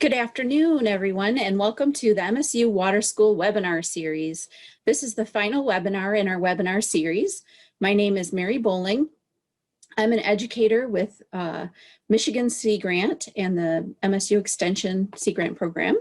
Good afternoon, everyone, and welcome to the MSU Water School webinar series. This is the final webinar in our webinar series. My name is Mary Bowling. I'm an educator with Michigan Sea Grant and the MSU Extension Sea Grant program.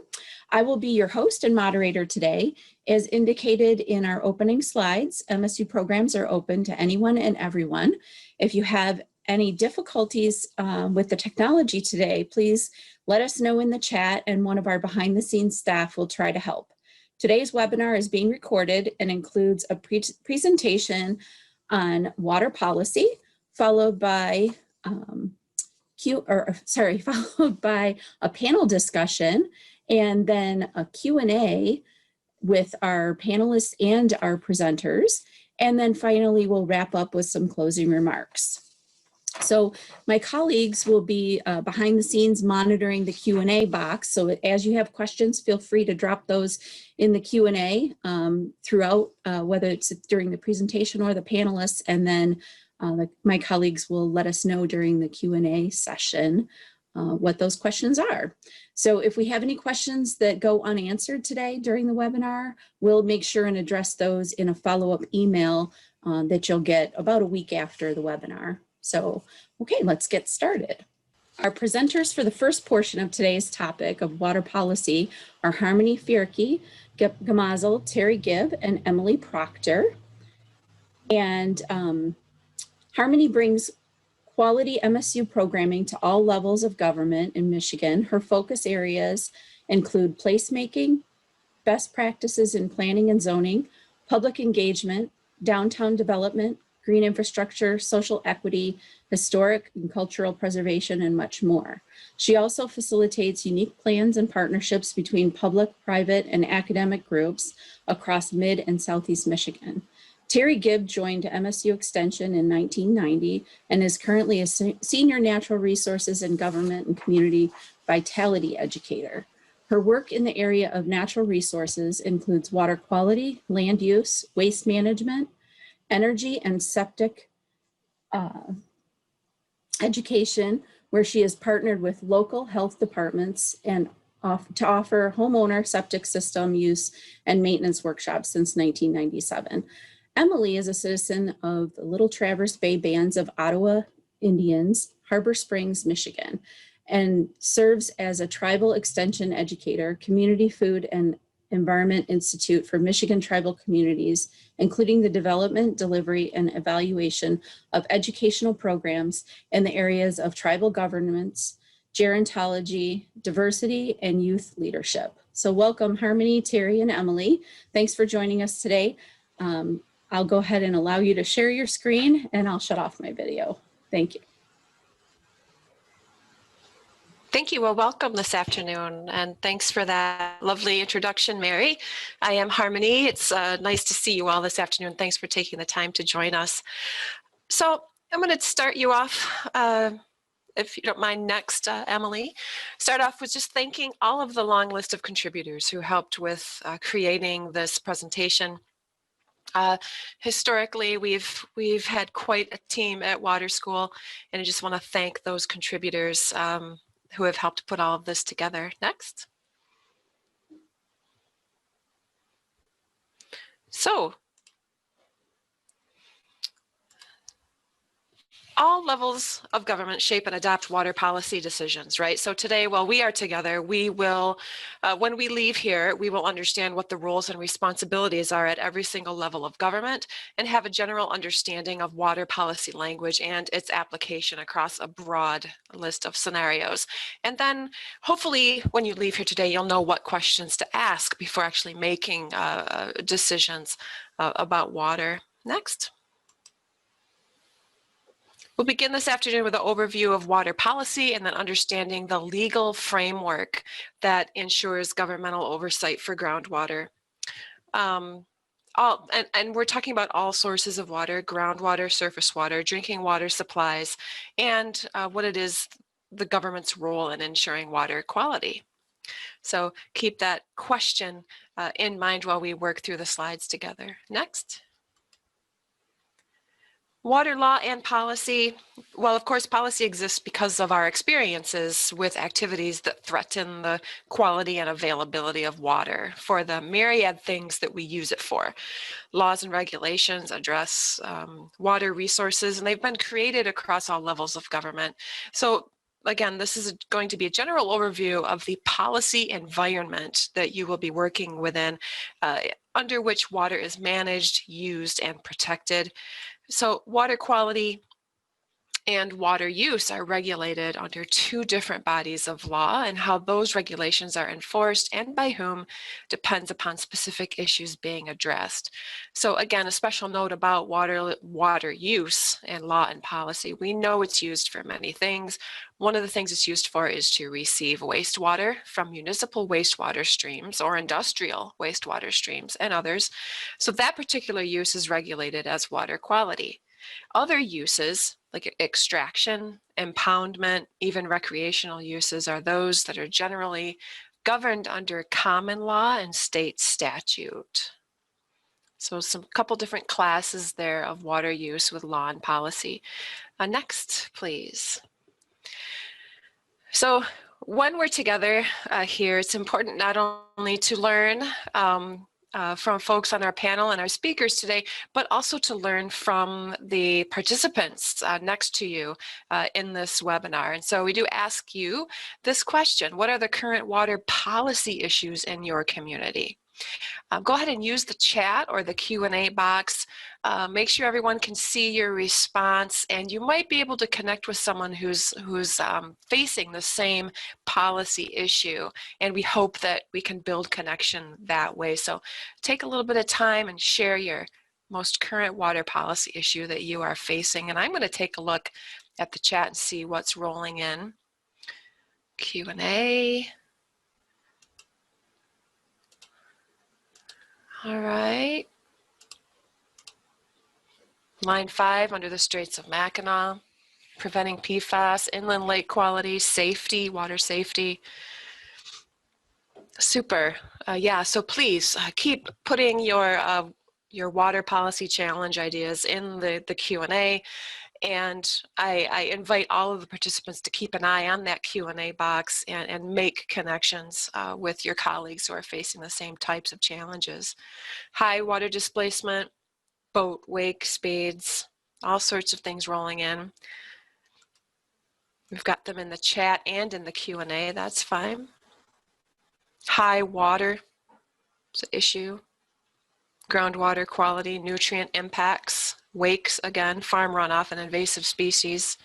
I will be your host and moderator today. As indicated in our opening slides, MSU programs are open to anyone and everyone. If you have any difficulties with the technology today, please let us know in the chat and one of our behind the scenes staff will try to help. Today's webinar is being recorded and includes a presentation on water policy, followed by followed by a panel discussion and then a Q&A with our panelists and our presenters. And then finally, we'll wrap up with some closing remarks. So my colleagues will be behind the scenes monitoring the Q&A box. So as you have questions, feel free to drop those in the Q&A throughout, whether it's during the presentation or the panelists. And then my colleagues will let us know during the Q&A session what those questions are. So if we have any questions that go unanswered today during the webinar, we'll make sure and address those in a follow-up email that you'll get about a week after the webinar. So, okay, let's get started. Our presenters for the first portion of today's topic of water policy are Harmony Fierke, Gamazel, Terry Gibb, and Emily Proctor. And Harmony brings quality MSU programming to all levels of government in Michigan. Her focus areas include placemaking, best practices in planning and zoning, public engagement, downtown development, green infrastructure, social equity, historic and cultural preservation, and much more. She also facilitates unique plans and partnerships between public, private, and academic groups across Mid and Southeast Michigan. Terry Gibb joined MSU Extension in 1990 and is currently a senior natural resources and government and community vitality educator. Her work in the area of natural resources includes water quality, land use, waste management, energy and septic education, where she has partnered with local health departments and to offer homeowner septic system use and maintenance workshops since 1997. Emily is a citizen of the Little Traverse Bay Bands of Ottawa Indians, Harbor Springs, Michigan, and serves as a tribal extension educator, community food and Environment Institute for Michigan tribal communities, including the development, delivery, and evaluation of educational programs in the areas of tribal governments, gerontology, diversity, and youth leadership. So welcome, Harmony, Terry, and Emily. Thanks for joining us today. I'll go ahead and allow you to share your screen, and I'll shut off my video. Thank you. Thank you. Well, welcome this afternoon, and thanks for that lovely introduction, Mary. I am Harmony. It's nice to see you all this afternoon. Thanks for taking the time to join us. So I'm going to start you off, if you don't mind next, Emily. Start off with just thanking all of the long list of contributors who helped with creating this presentation. Historically, we've had quite a team at Water School, and I just want to thank those contributors who have helped put all of this together. Next. So, all levels of government shape and adopt water policy decisions, right? So today, while we are together, we will, when we leave here, we will understand what the roles and responsibilities are at every single level of government and have a general understanding of water policy language and its application across a broad list of scenarios. And then hopefully when you leave here today, you'll know what questions to ask before actually making decisions about water. Next. We'll begin this afternoon with an overview of water policy and then understanding the legal framework that ensures governmental oversight for groundwater. And we're talking about all sources of water: groundwater, surface water, drinking water supplies, and what it is the government's role in ensuring water quality. So keep that question in mind while we work through the slides together. Next. Water law and policy. Well, of course, policy exists because of our experiences with activities that threaten the quality and availability of water for the myriad things that we use it for. Laws and regulations address water resources, and they've been created across all levels of government. So again, this is going to be a general overview of the policy environment that you will be working within, under which water is managed, used, and protected. So water quality and water use are regulated under two different bodies of law, and how those regulations are enforced and by whom depends upon specific issues being addressed. So again, a special note about water use and law and policy. We know it's used for many things. One of the things it's used for is to receive wastewater from municipal wastewater streams or industrial wastewater streams and others. So that particular use is regulated as water quality. Other uses, like extraction, impoundment, even recreational uses, are those that are generally governed under common law and state statute. So some couple different classes there of water use with law and policy. Next, please. So when we're together here, it's important not only to learn from folks on our panel and our speakers today, but also to learn from the participants next to you in this webinar. And so we do ask you this question: what are the current water policy issues in your community? Go ahead and use the chat or the Q&A box. Make sure everyone can see your response, and you might be able to connect with someone who's facing the same policy issue, and we hope that we can build connection that way. So take a little bit of time and share your most current water policy issue that you are facing, and I'm going to take a look at the chat and see what's rolling in. Q&A. All right. Line 5, under the Straits of Mackinac, preventing PFAS, inland lake quality, safety, water safety. Super. Yeah, so please keep putting your water policy challenge ideas in the Q&A. And I invite all of the participants to keep an eye on that Q&A box and make connections with your colleagues who are facing the same types of challenges. High water displacement, boat wake speeds, all sorts of things rolling in. We've got them in the chat and in the Q&A, that's fine. High water is an issue. Groundwater quality, nutrient impacts, wakes, again, farm runoff and invasive species,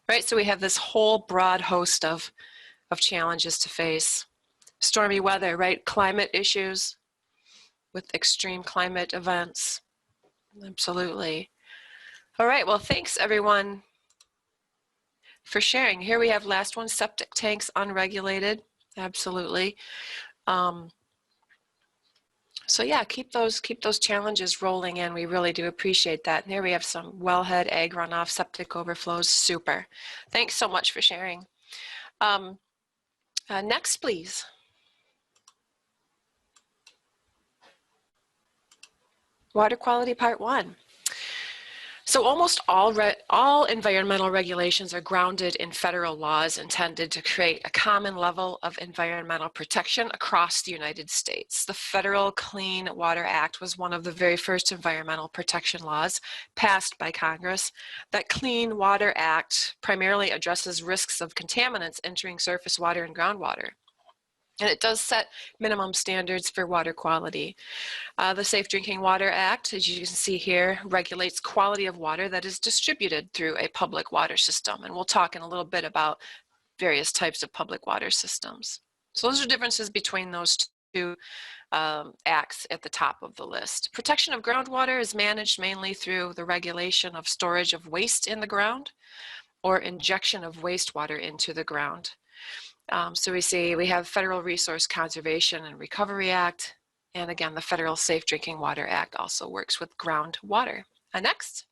right? So we have this whole broad host of challenges to face. Stormy weather, right? Climate issues with extreme climate events. Absolutely. All right, well, thanks everyone for sharing. Here we have last one, septic tanks unregulated. Absolutely. So yeah, keep those challenges rolling in. We really do appreciate that. And here we have some wellhead, egg runoff, septic overflows. Super. Thanks so much for sharing. Next, please. Water quality part 1. So almost all environmental regulations are grounded in federal laws intended to create a common level of environmental protection across the United States. The Federal Clean Water Act was one of the very first environmental protection laws passed by Congress. That Clean Water Act primarily addresses risks of contaminants entering surface water and groundwater. And it does set minimum standards for water quality. The Safe Drinking Water Act, as you can see here, regulates quality of water that is distributed through a public water system. And we'll talk in a little bit about various types of public water systems. So those are differences between those two acts at the top of the list. Protection of groundwater is managed mainly through the regulation of storage of waste in the ground or injection of wastewater into the ground. So we have Federal Resource Conservation and Recovery Act, and again, the Federal Safe Drinking Water Act also works with groundwater. Next.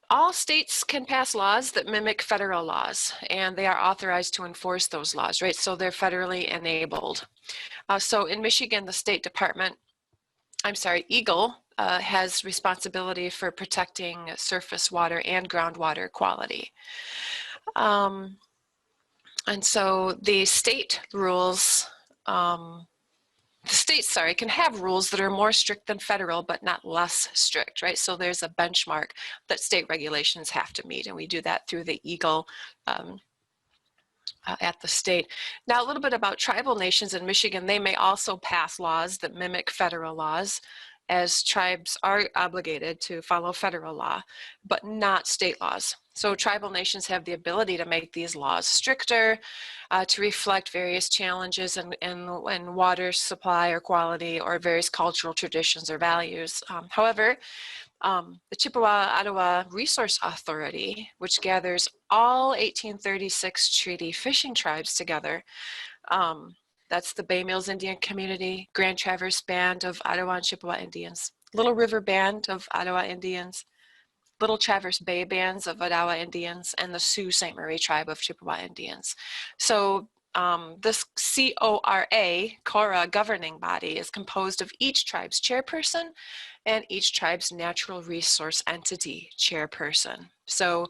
All states can pass laws that mimic federal laws, and they are authorized to enforce those laws, right? So they're federally enabled. So in Michigan, the State Department, EGLE has responsibility for protecting surface water and groundwater quality. And so the state rules, can have rules that are more strict than federal, but not less strict, right? So there's a benchmark that state regulations have to meet, and we do that through the EGLE at the state. Now, a little bit about tribal nations in Michigan. They may also pass laws that mimic federal laws, as tribes are obligated to follow federal law, but not state laws. So tribal nations have the ability to make these laws stricter, to reflect various challenges in water supply or quality, or various cultural traditions or values. However, the Chippewa-Ottawa Resource Authority, which gathers all 1836 treaty fishing tribes together, that's the Bay Mills Indian Community, Grand Traverse Band of Ottawa and Chippewa Indians, Little River Band of Ottawa Indians, Little Traverse Bay Bands of Ottawa Indians, and the Sault Ste. Marie Tribe of Chippewa Indians. So this CORA governing body is composed of each tribe's chairperson and each tribe's natural resource entity chairperson. So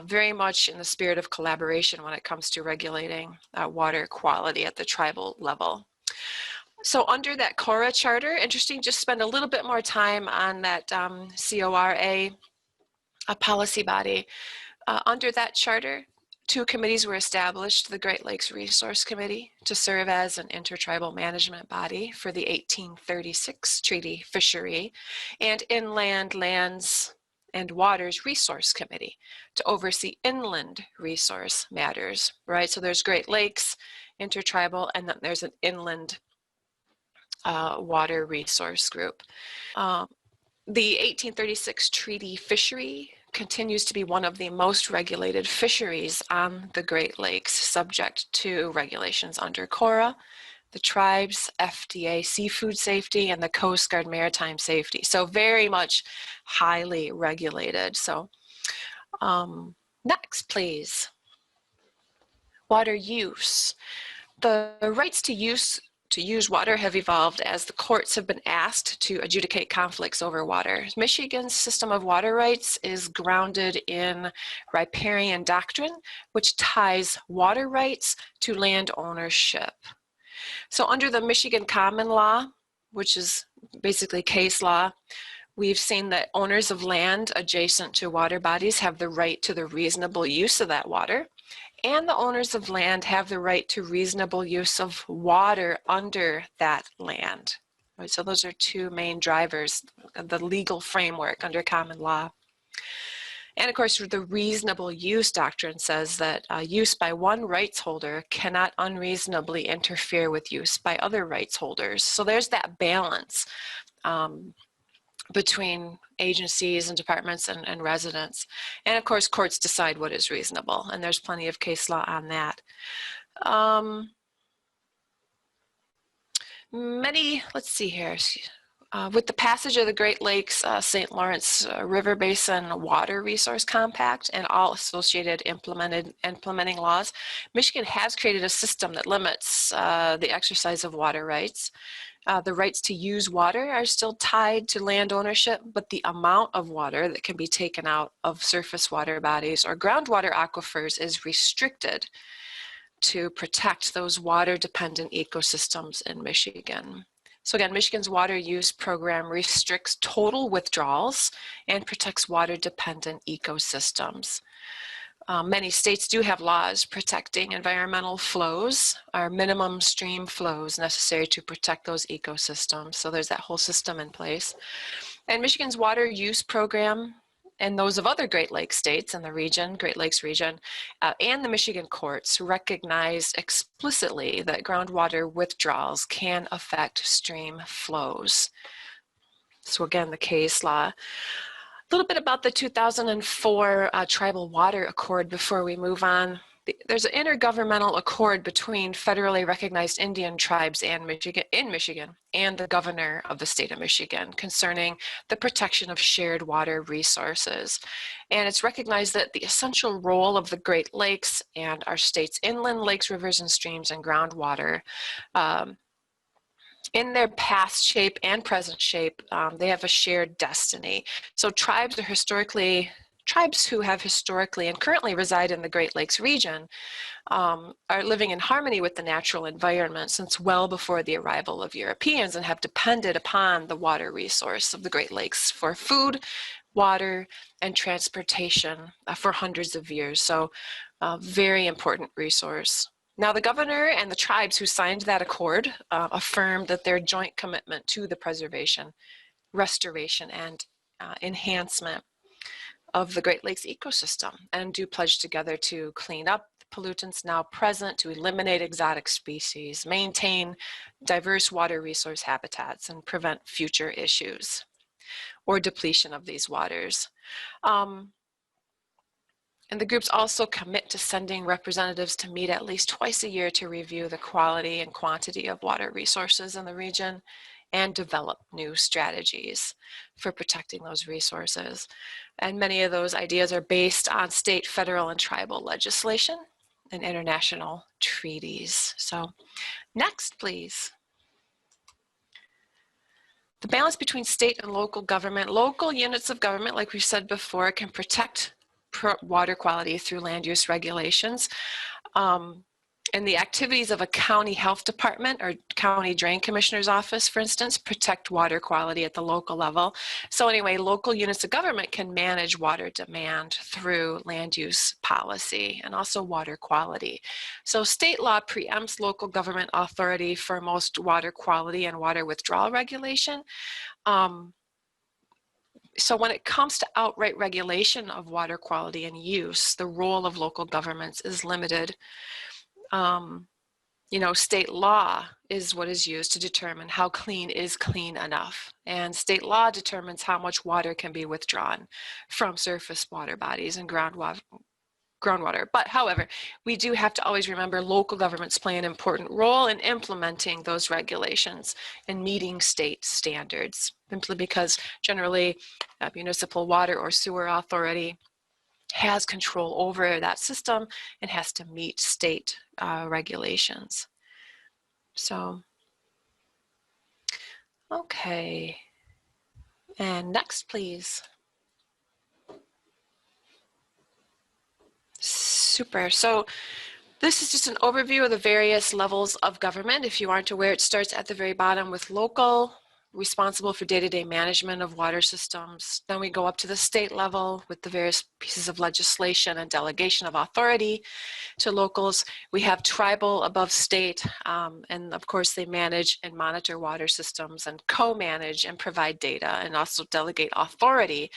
very much in the spirit of collaboration when it comes to regulating water quality at the tribal level. So under that CORA charter, interesting, just spend a little bit more time on that CORA policy body. Under that charter, 2 committees were established: the Great Lakes Resource Committee to serve as an intertribal management body for the 1836 treaty fishery, and Inland Lands and Waters Resource Committee to oversee inland resource matters, right? So there's Great Lakes, intertribal, and then there's an inland water resource group. The 1836 treaty fishery continues to be one of the most regulated fisheries on the Great Lakes, subject to regulations under CORA, the tribes, FDA seafood safety, and the Coast Guard maritime safety. So very much highly regulated. So next, please. Water use. The rights to use water have evolved as the courts have been asked to adjudicate conflicts over water. Michigan's system of water rights is grounded in riparian doctrine, which ties water rights to land ownership. So under the Michigan common law, which is basically case law, we've seen that owners of land adjacent to water bodies have the right to the reasonable use of that water, and the owners of land have the right to reasonable use of water under that land. Right, so those are 2 main drivers of the legal framework under common law. And of course, the reasonable use doctrine says that use by one rights holder cannot unreasonably interfere with use by other rights holders. So there's that balance between agencies and departments and residents. And of course, courts decide what is reasonable, and there's plenty of case law on that. Let's see here. With the passage of the Great Lakes St. Lawrence River Basin Water Resource Compact and all associated implementing laws, Michigan has created a system that limits the exercise of water rights. The rights to use water are still tied to land ownership, but the amount of water that can be taken out of surface water bodies or groundwater aquifers is restricted to protect those water-dependent ecosystems in Michigan. So again, Michigan's water use program restricts total withdrawals and protects water-dependent ecosystems. Many states do have laws protecting environmental flows, or minimum stream flows necessary to protect those ecosystems. So there's that whole system in place. And Michigan's water use program and those of other Great Lakes states in the region, Great Lakes region, and the Michigan courts recognize explicitly that groundwater withdrawals can affect stream flows. So again, the case law. A little bit about the 2004 Tribal Water Accord before we move on. There's an intergovernmental accord between federally recognized Indian tribes and Michigan and the governor of the state of Michigan concerning the protection of shared water resources. And it's recognized that the essential role of the Great Lakes and our state's inland lakes, rivers, and streams and groundwater in their past shape and present shape, they have a shared destiny. So tribes who have historically and currently reside in the Great Lakes region are living in harmony with the natural environment since well before the arrival of Europeans, and have depended upon the water resource of the Great Lakes for food, water, and transportation for hundreds of years. So a very important resource. Now, the governor and the tribes who signed that accord affirmed that their joint commitment to the preservation, restoration, and enhancement of the Great Lakes ecosystem, and do pledge together to clean up pollutants now present, to eliminate exotic species, maintain diverse water resource habitats, and prevent future issues or depletion of these waters. And the groups also commit to sending representatives to meet at least twice a year to review the quality and quantity of water resources in the region and develop new strategies for protecting those resources. And many of those ideas are based on state, federal, and tribal legislation and international treaties. So next, please. The balance between state and local government. Local units of government, like we said before, can protect water quality through land use regulations. And the activities of a county health department or county drain commissioner's office, for instance, protect water quality at the local level. So anyway, local units of government can manage water demand through land use policy and also water quality. So state law preempts local government authority for most water quality and water withdrawal regulation. So when it comes to outright regulation of water quality and use, the role of local governments is limited. You know, state law is what is used to determine how clean is clean enough. And state law determines how much water can be withdrawn from surface water bodies and groundwater. But however, we do have to always remember local governments play an important role in implementing those regulations and meeting state standards, simply because generally a municipal water or sewer authority has control over that system and has to meet state regulations. So, okay. And next, please. Super. So this is just an overview of the various levels of government. If you aren't aware, it starts at the very bottom with local, responsible for day-to-day management of water systems. Then we go up to the state level with the various pieces of legislation and delegation of authority to locals. We have tribal above state, and of course they manage and monitor water systems and co-manage and provide data and also delegate authority.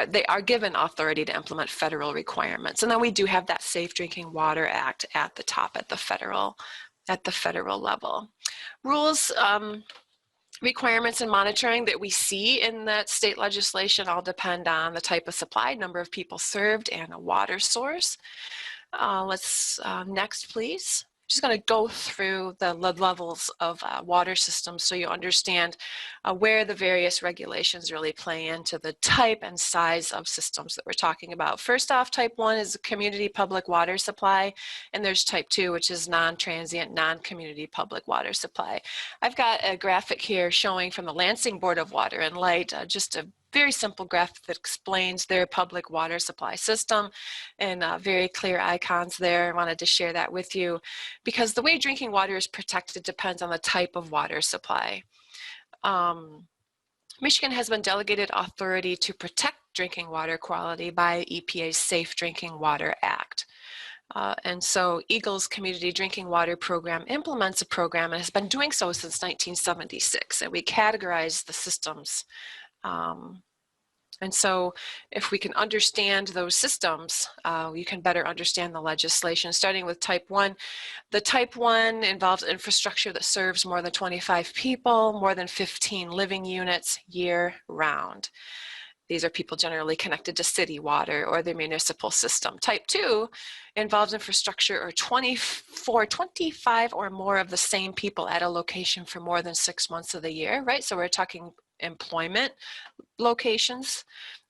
They are given authority to implement federal requirements. And then we do have that Safe Drinking Water Act at the top at the federal level. Rules, requirements and monitoring that we see in that state legislation all depend on the type of supply, number of people served, and a water source. Next, please. Just going to go through the levels of water systems so you understand where the various regulations really play into the type and size of systems that we're talking about. First off, type 1 is community public water supply, and there's type 2, which is non-transient, non-community public water supply. I've got a graphic here showing from the Lansing Board of Water and Light, just a very simple graphic that explains their public water supply system, and very clear icons there. I wanted to share that with you because the way drinking water is protected depends on the type of water supply. Michigan has been delegated authority to protect drinking water quality by EPA's Safe Drinking Water Act. And so EGLE's Community Drinking Water Program implements a program and has been doing so since 1976, and we categorize the systems. And so if we can understand those systems, you can better understand the legislation. Starting with type 1. The type 1 involves infrastructure that serves more than 25 people, more than 15 living units year round. These are people generally connected to city water or the municipal system. Type 2 involves infrastructure or 25 or more of the same people at a location for more than 6 months of the year, right? So we're talking employment locations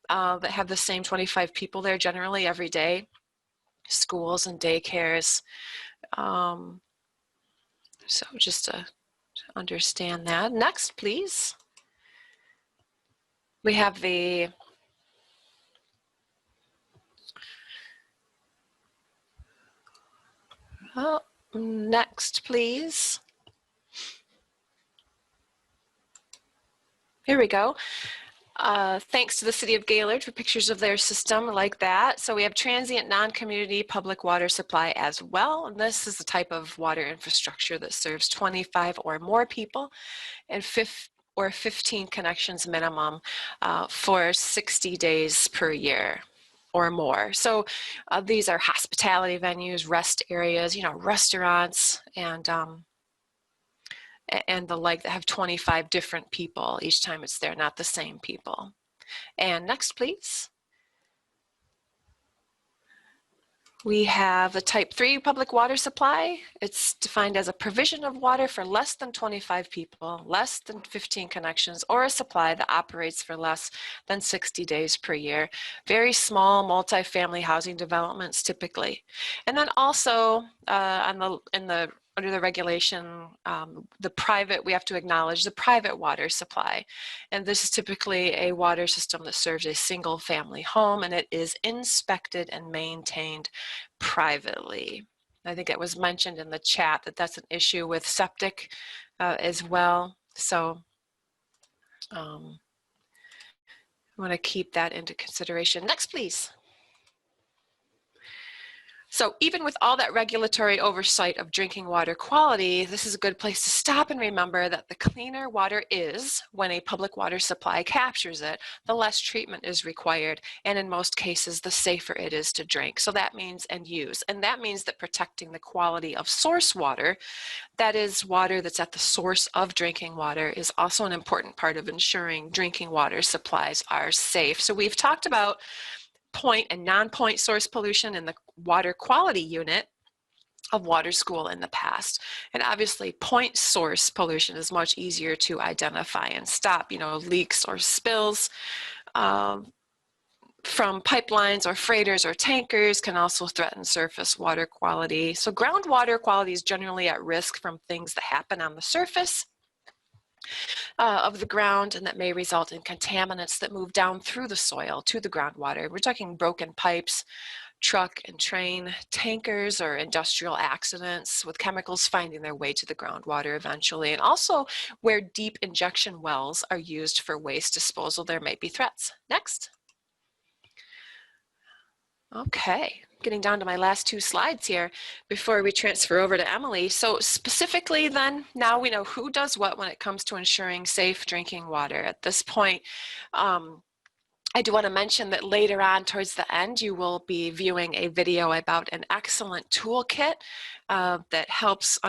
that have the same 25 people there generally every day, schools and daycares. So just to Understand that. Next, please. We have the next, please. Here we go. Thanks to the City of Gaylord for pictures of their system like that. So we have transient non-community public water supply as well. And this is the type of water infrastructure that serves 25 or more people and 15 connections minimum for 60 days per year or more. So these are hospitality venues, rest areas, restaurants, and the like that have 25 different people each time it's there, not the same people. And next, please. We have the type 3 public water supply. It's defined as a provision of water for less than 25 people, less than 15 connections, or a supply that operates for less than 60 days per year. Very small multifamily housing developments typically. And then also under the regulation, we have to acknowledge the private water supply. And this is typically a water system that serves a single family home, and it is inspected and maintained privately. I think it was mentioned in the chat that that's an issue with septic as well. So I want to keep that into consideration. Next, please. So even with all that regulatory oversight of drinking water quality, this is a good place to stop and remember that the cleaner water is when a public water supply captures it, the less treatment is required, and in most cases, the safer it is to drink. So that means and use. And that means that protecting the quality of source water, that is water that's at the source of drinking water, is also an important part of ensuring drinking water supplies are safe. So we've talked about point and non-point source pollution in the water quality unit of water school in the past. And obviously point source pollution is much easier to identify and stop, leaks or spills from pipelines or freighters or tankers can also threaten surface water quality. So groundwater quality is generally at risk from things that happen on the surface of the ground and that may result in contaminants that move down through the soil to the groundwater. We're talking broken pipes, truck and train, tankers, or industrial accidents with chemicals finding their way to the groundwater eventually. And also where deep injection wells are used for waste disposal, there may be threats. Next. Okay, getting down to my last two slides here before we transfer over to Emily. So specifically then, now we know who does what when it comes to ensuring safe drinking water. At this point, I do want to mention that later on towards the end, you will be viewing a video about an excellent toolkit that helps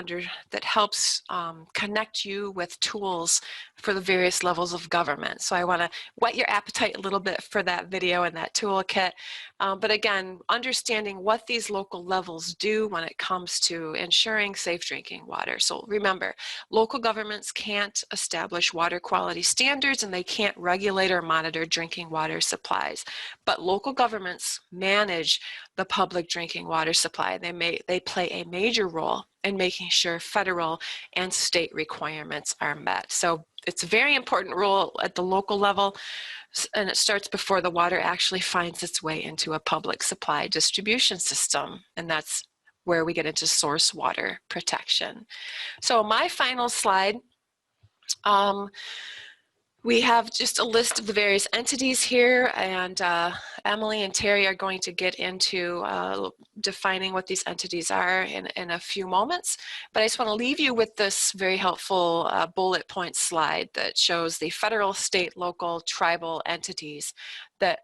connect you with tools for the various levels of government. So I want to whet your appetite a little bit for that video and that toolkit. But again, understanding what these local levels do when it comes to ensuring safe drinking water. So remember, local governments can't establish water quality standards and they can't regulate or monitor drinking water supplies. But local governments manage the public drinking water supply. They play a major role in making sure federal and state requirements are met. So it's a very important role at the local level, and it starts before the water actually finds its way into a public supply distribution system, and that's where we get into source water protection. So my final slide, we have just a list of the various entities here, and Emily and Terry are going to get into defining what these entities are in a few moments. But I just want to leave you with this very helpful bullet point slide that shows the federal, state, local, tribal entities that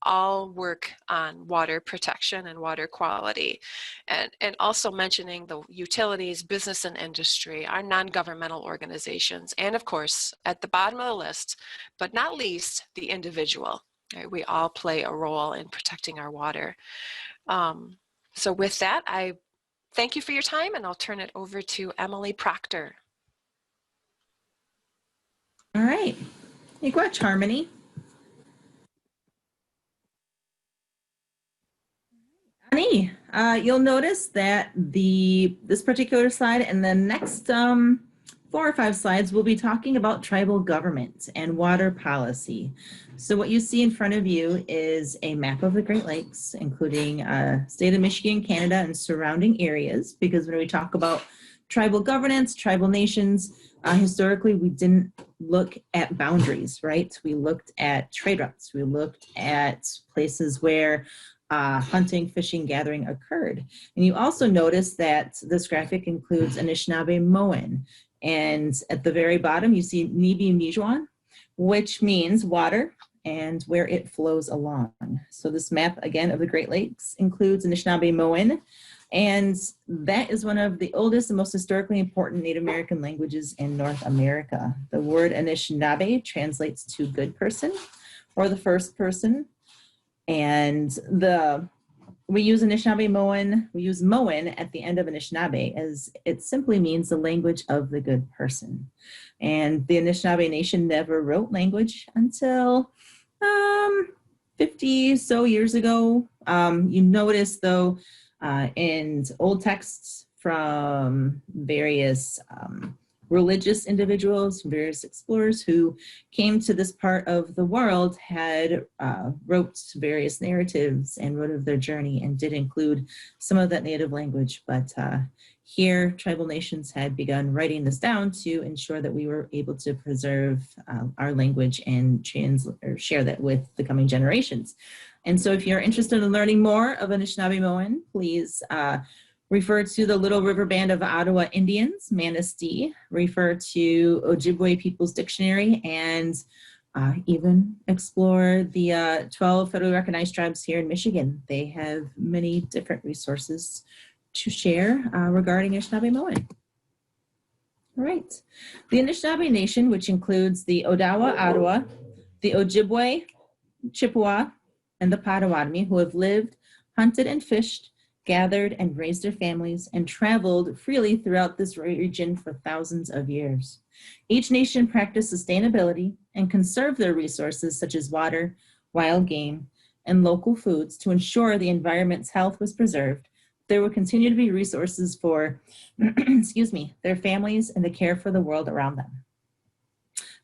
all work on water protection and water quality. And also mentioning the utilities, business and industry, our non-governmental organizations, and of course, at the bottom of the list, but not least, the individual. Right? We all play a role in protecting our water. So with that, I thank you for your time, and I'll turn it over to Emily Proctor. All right. Miigwech, Harmony. Annie, you'll notice that this particular slide and the next 4 or 5 slides, we'll be talking about tribal government and water policy. So what you see in front of you is a map of the Great Lakes, including state of Michigan, Canada, and surrounding areas, because when we talk about tribal governance, tribal nations, historically, we didn't look at boundaries, right? We looked at trade routes. We looked at places where hunting, fishing, gathering occurred. And you also notice that this graphic includes Anishinaabe-Moan. And at the very bottom, you see Nibi-Mijuan, which means water and where it flows along. So this map, again, of the Great Lakes includes Anishinaabe-Moan. And that is one of the oldest and most historically important Native American languages in North America. The word Anishinaabe translates to good person or the first person. And we use Anishinaabe-Moan, we use Moan at the end of Anishinaabe as it simply means the language of the good person. And the Anishinaabe Nation never wrote language until 50 so years ago. You notice though, in old texts from various religious individuals, various explorers who came to this part of the world had wrote various narratives and wrote of their journey and did include some of that native language. But here, tribal nations had begun writing this down to ensure that we were able to preserve our language and share that with the coming generations. And so if you're interested in learning more of Anishinaabe-Moan, please refer to the Little River Band of Ottawa Indians, Manistee, refer to Ojibwe People's Dictionary, and even explore the 12 federally recognized tribes here in Michigan. They have many different resources to share regarding Anishinaabe-Moan. All right. The Anishinaabe Nation, which includes the Odawa, Ottawa, the Ojibwe, Chippewa, and the Potawatomi, who have lived, hunted, and fished, gathered and raised their families, and traveled freely throughout this region for thousands of years. Each nation practiced sustainability and conserved their resources such as water, wild game, and local foods to ensure the environment's health was preserved. There will continue to be resources for their families and the care for the world around them.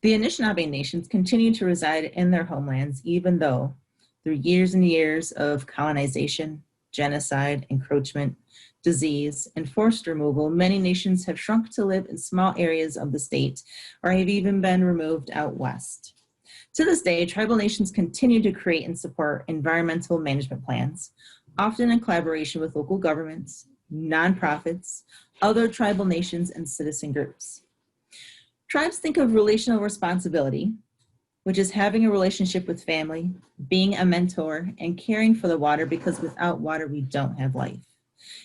The Anishinaabe nations continue to reside in their homelands, even though through years and years of colonization, genocide, encroachment, disease, and forced removal, many nations have shrunk to live in small areas of the state or have even been removed out west. To this day, tribal nations continue to create and support environmental management plans, often in collaboration with local governments, nonprofits, other tribal nations, and citizen groups. Tribes think of relational responsibility, which is having a relationship with family, being a mentor, and caring for the water, because without water, we don't have life.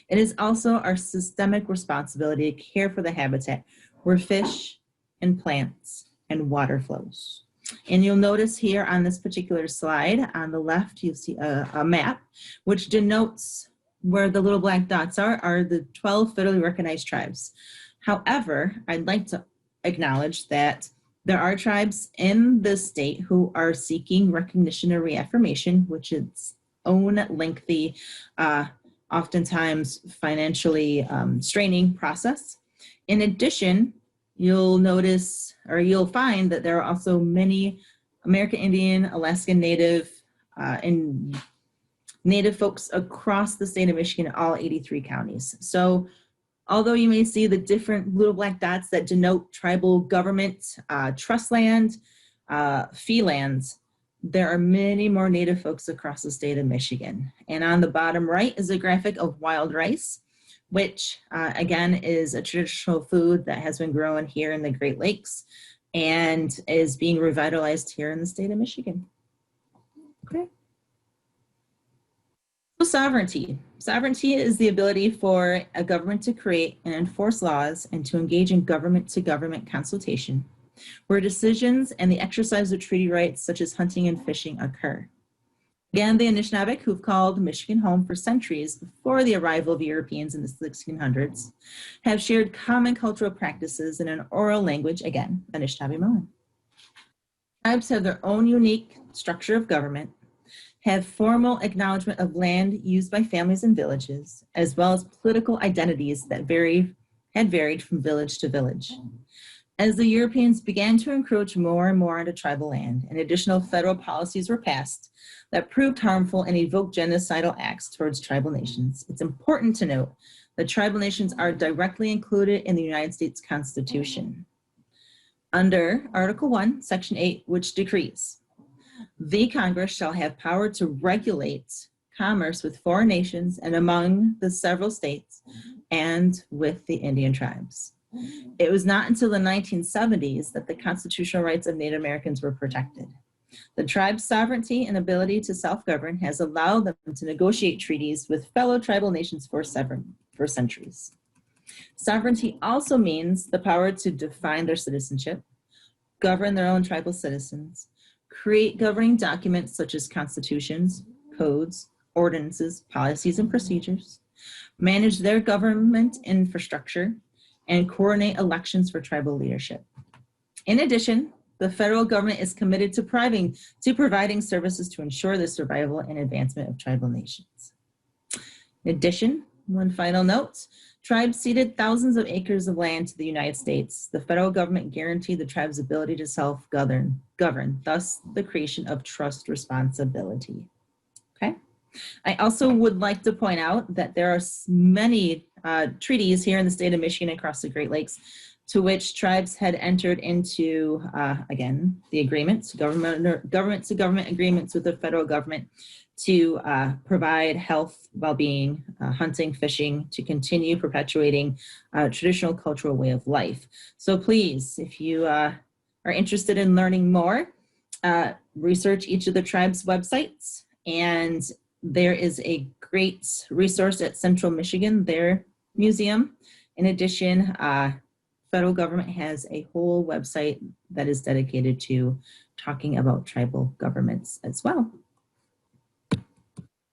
It is also our systemic responsibility to care for the habitat where fish and plants and water flows. And you'll notice here on this particular slide, on the left, you'll see a map, which denotes where the little black dots are the 12 federally recognized tribes. However, I'd like to acknowledge that there are tribes in the state who are seeking recognition or reaffirmation, which is its own lengthy, oftentimes financially straining process. In addition, you'll notice, or you'll find that there are also many American Indian, Alaskan Native, and Native folks across the state of Michigan, all 83 counties. So although you may see the different little black dots that denote tribal government, trust land, fee lands, there are many more Native folks across the state of Michigan. And on the bottom right is a graphic of wild rice, which again is a traditional food that has been grown here in the Great Lakes and is being revitalized here in the state of Michigan. Okay. So sovereignty. Sovereignty is the ability for a government to create and enforce laws and to engage in government-to-government consultation, where decisions and the exercise of treaty rights such as hunting and fishing occur. Again, the Anishinaabe, who've called Michigan home for centuries before the arrival of Europeans in the 1600s, have shared common cultural practices in an oral language, again, Anishinaabe-Moan. Tribes have their own unique structure of government, have formal acknowledgement of land used by families and villages, as well as political identities that had varied from village to village. As the Europeans began to encroach more and more onto tribal land, and additional federal policies were passed that proved harmful and evoked genocidal acts towards tribal nations, it's important to note that tribal nations are directly included in the United States Constitution. Under Article 1, Section 8, which decrees, the Congress shall have power to regulate commerce with foreign nations and among the several states and with the Indian tribes. It was not until the 1970s that the constitutional rights of Native Americans were protected. The tribe's sovereignty and ability to self-govern has allowed them to negotiate treaties with fellow tribal nations for centuries. Sovereignty also means the power to define their citizenship, govern their own tribal citizens, create governing documents such as constitutions, codes, ordinances, policies, and procedures, manage their government infrastructure, and coordinate elections for tribal leadership. In addition, the federal government is committed to providing services to ensure the survival and advancement of tribal nations. In addition, one final note, tribes ceded thousands of acres of land to the United States. The federal government guaranteed the tribe's ability to self-govern, thus the creation of trust responsibility. Okay. I also would like to point out that there are many treaties here in the state of Michigan across the Great Lakes to which tribes had entered into, again, the agreements, government-to-government agreements with the federal government to provide health, well-being, hunting, fishing, to continue perpetuating a traditional cultural way of life. So please, if you are interested in learning more, research each of the tribe's websites, and there is a great resource at Central Michigan, their museum. In addition, federal government has a whole website that is dedicated to talking about tribal governments as well.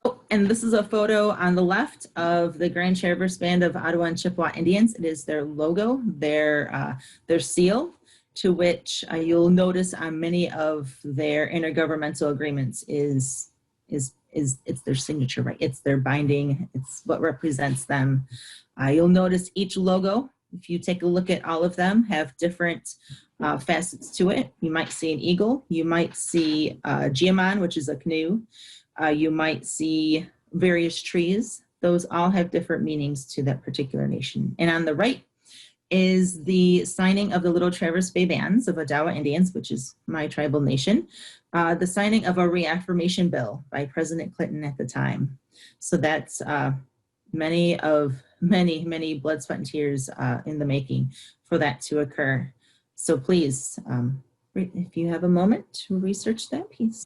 Oh, and this is a photo on the left of the Grand Traverse Band of Ottawa and Chippewa Indians. It is their logo, their seal, to which you'll notice on many of their intergovernmental agreements is it's their signature, right? It's their binding, it's what represents them. You'll notice each logo, if you take a look at all of them, have different facets to it. You might see an eagle, you might see Geomon, which is a canoe. You might see various trees. Those all have different meanings to that particular nation. And on the right is the signing of the Little Traverse Bay Bands of Odawa Indians, which is my tribal nation, the signing of a reaffirmation bill by President Clinton at the time. So that's many blood, sweat, and tears in the making for that to occur. So please, if you have a moment to research that piece.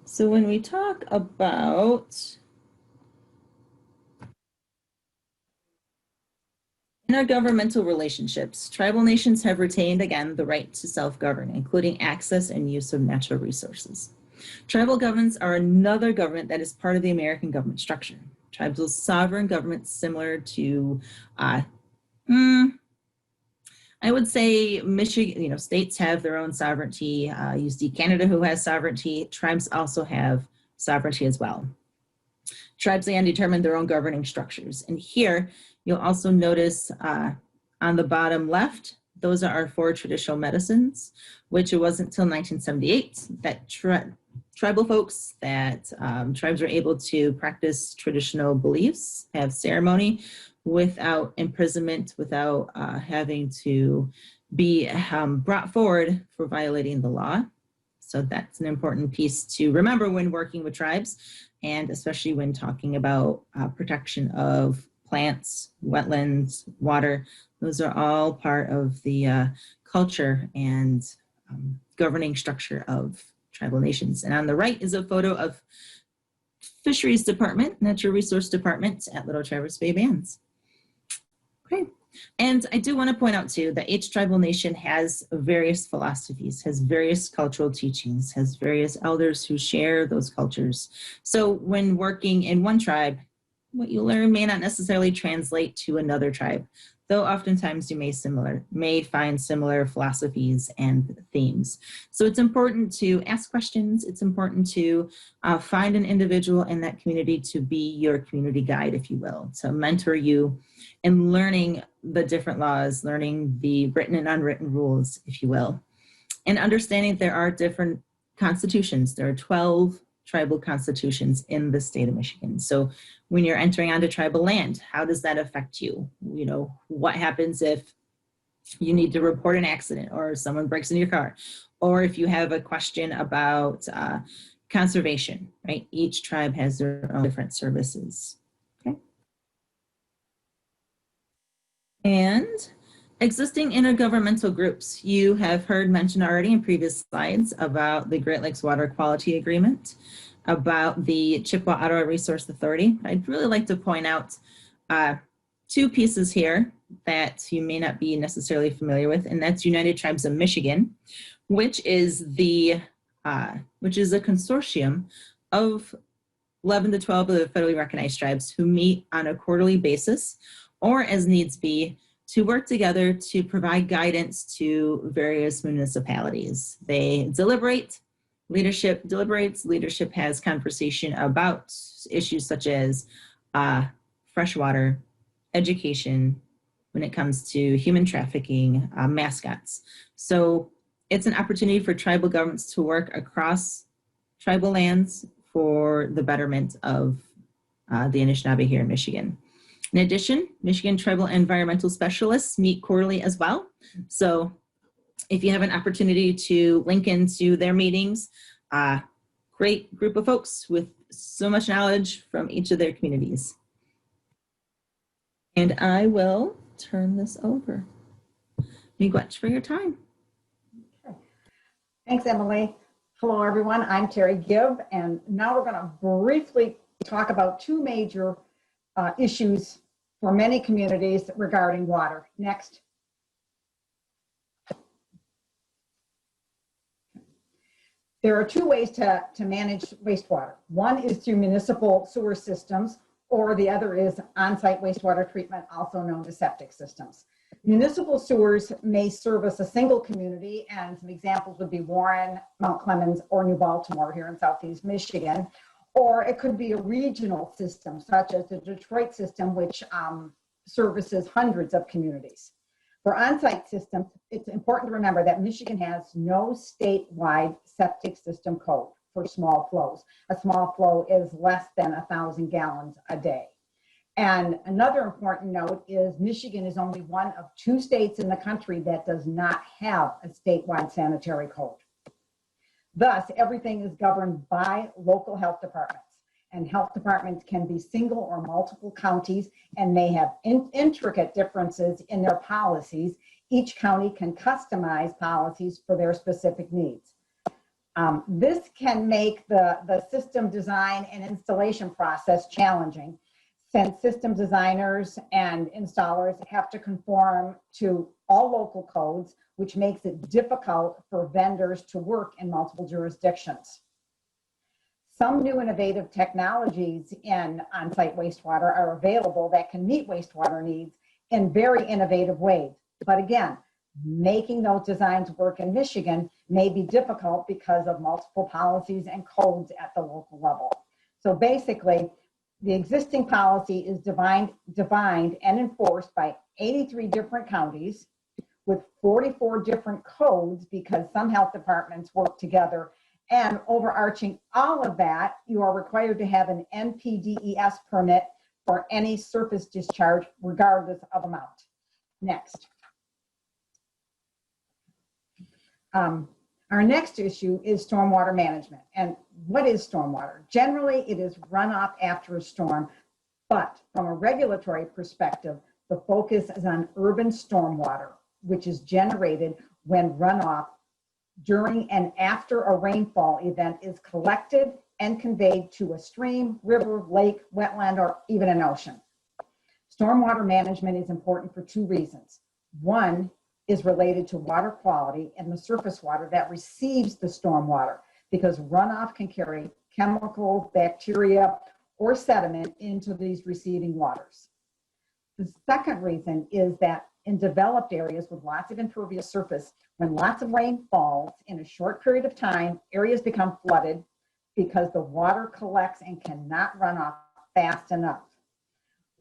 So when we talk about intergovernmental relationships, tribal nations have retained, again, the right to self-govern, including access and use of natural resources. Tribal governments are another government that is part of the American government structure. Tribal sovereign governments similar to, I would say Michigan, states have their own sovereignty. You see Canada, who has sovereignty. Tribes also have sovereignty as well. Tribes can determine their own governing structures. And here, you'll also notice on the bottom left, those are our 4 traditional medicines, which it wasn't until 1978 that tribal folks, that tribes were able to practice traditional beliefs, have ceremony without imprisonment, without having to be brought forward for violating the law. So that's an important piece to remember when working with tribes, and especially when talking about protection of plants, wetlands, water. Those are all part of the culture and governing structure of tribal nations. And on the right is a photo of Fisheries Department, Natural Resource Department at Little Traverse Bay Bands. Okay. And I do want to point out too that each tribal nation has various philosophies, has various cultural teachings, has various elders who share those cultures. So when working in one tribe, what you learn may not necessarily translate to another tribe. though oftentimes you may find similar philosophies and themes. So it's important to ask questions. It's important to find an individual in that community to be your community guide, if you will, to mentor you in learning the different laws, learning the written and unwritten rules, if you will, and understanding there are different constitutions. There are 12 tribal constitutions in the state of Michigan. So when you're entering onto tribal land, how does that affect you? You know, what happens if you need to report an accident or someone breaks into your car, or if you have a question about conservation, right? Each tribe has their own different services, okay? And existing intergovernmental groups. You have heard mentioned already in previous slides about the Great Lakes Water Quality Agreement, about the Chippewa-Ottawa Resource Authority. I'd really like to point out two pieces here that you may not be necessarily familiar with, and that's United Tribes of Michigan, which is a consortium of 11 to 12 of the federally recognized tribes who meet on a quarterly basis, or as needs be, to work together to provide guidance to various municipalities. They deliberate, leadership deliberates, leadership has conversation about issues such as fresh water, education, when it comes to human trafficking, mascots. So it's an opportunity for tribal governments to work across tribal lands for the betterment of the Anishinaabe here in Michigan. In addition, Michigan Tribal Environmental Specialists meet quarterly as well. So if you have an opportunity to link into their meetings, great group of folks with so much knowledge from each of their communities. And I will turn this over. Miigwech for your time. Okay. Thanks, Emily. Hello, everyone. I'm Terry Gibb, and now we're going to briefly talk about two major issues for many communities regarding water. Next. There are two ways to manage wastewater. One is through municipal sewer systems, or the other is on-site wastewater treatment, also known as septic systems. Municipal sewers may service a single community, and some examples would be Warren, Mount Clemens, or New Baltimore here in Southeast Michigan. Or it could be a regional system, such as the Detroit system, which services hundreds of communities. For on-site systems, it's important to remember that Michigan has no statewide septic system code for small flows. A small flow is less than 1,000 gallons a day. And another important note is Michigan is only one of 2 states in the country that does not have a statewide sanitary code. Thus, everything is governed by local health departments, and health departments can be single or multiple counties and may have intricate differences in their policies. Each county can customize policies for their specific needs. This can make the system design and installation process challenging, since system designers and installers have to conform to all local codes, which makes it difficult for vendors to work in multiple jurisdictions. Some new innovative technologies in on-site wastewater are available that can meet wastewater needs in very innovative ways. But again, making those designs work in Michigan may be difficult because of multiple policies and codes at the local level. So basically, the existing policy is defined and enforced by 83 different counties with 44 different codes, because some health departments work together. And overarching all of that, you are required to have an NPDES permit for any surface discharge, regardless of amount. Next. Our next issue is stormwater management. And what is stormwater? Generally, it is runoff after a storm, but from a regulatory perspective, the focus is on urban stormwater, which is generated when runoff during and after a rainfall event is collected and conveyed to a stream, river, lake, wetland, or even an ocean. Stormwater management is important for 2 reasons. One is related to water quality and the surface water that receives the stormwater, because runoff can carry chemicals, bacteria, or sediment into these receiving waters. The second reason is that in developed areas with lots of impervious surface, when lots of rain falls in a short period of time, areas become flooded because the water collects and cannot run off fast enough.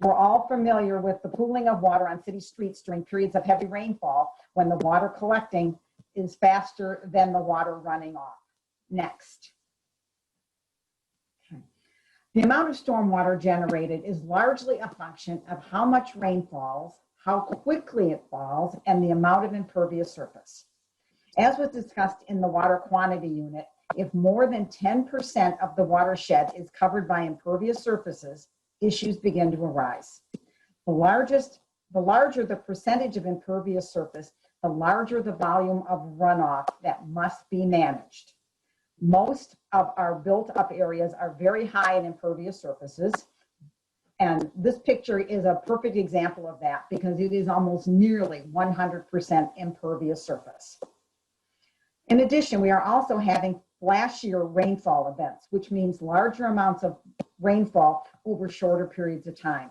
We're all familiar with the pooling of water on city streets during periods of heavy rainfall when the water collecting is faster than the water running off. Next. Okay. The amount of stormwater generated is largely a function of how much rain falls, how quickly it falls, and the amount of impervious surface. As was discussed in the water quantity unit, if more than 10% of the watershed is covered by impervious surfaces, issues begin to arise. The larger the percentage of impervious surface, the larger the volume of runoff that must be managed. Most of our built-up areas are very high in impervious surfaces, and this picture is a perfect example of that because it is almost nearly 100% impervious surface. In addition, we are also having flashier rainfall events, which means larger amounts of rainfall over shorter periods of time.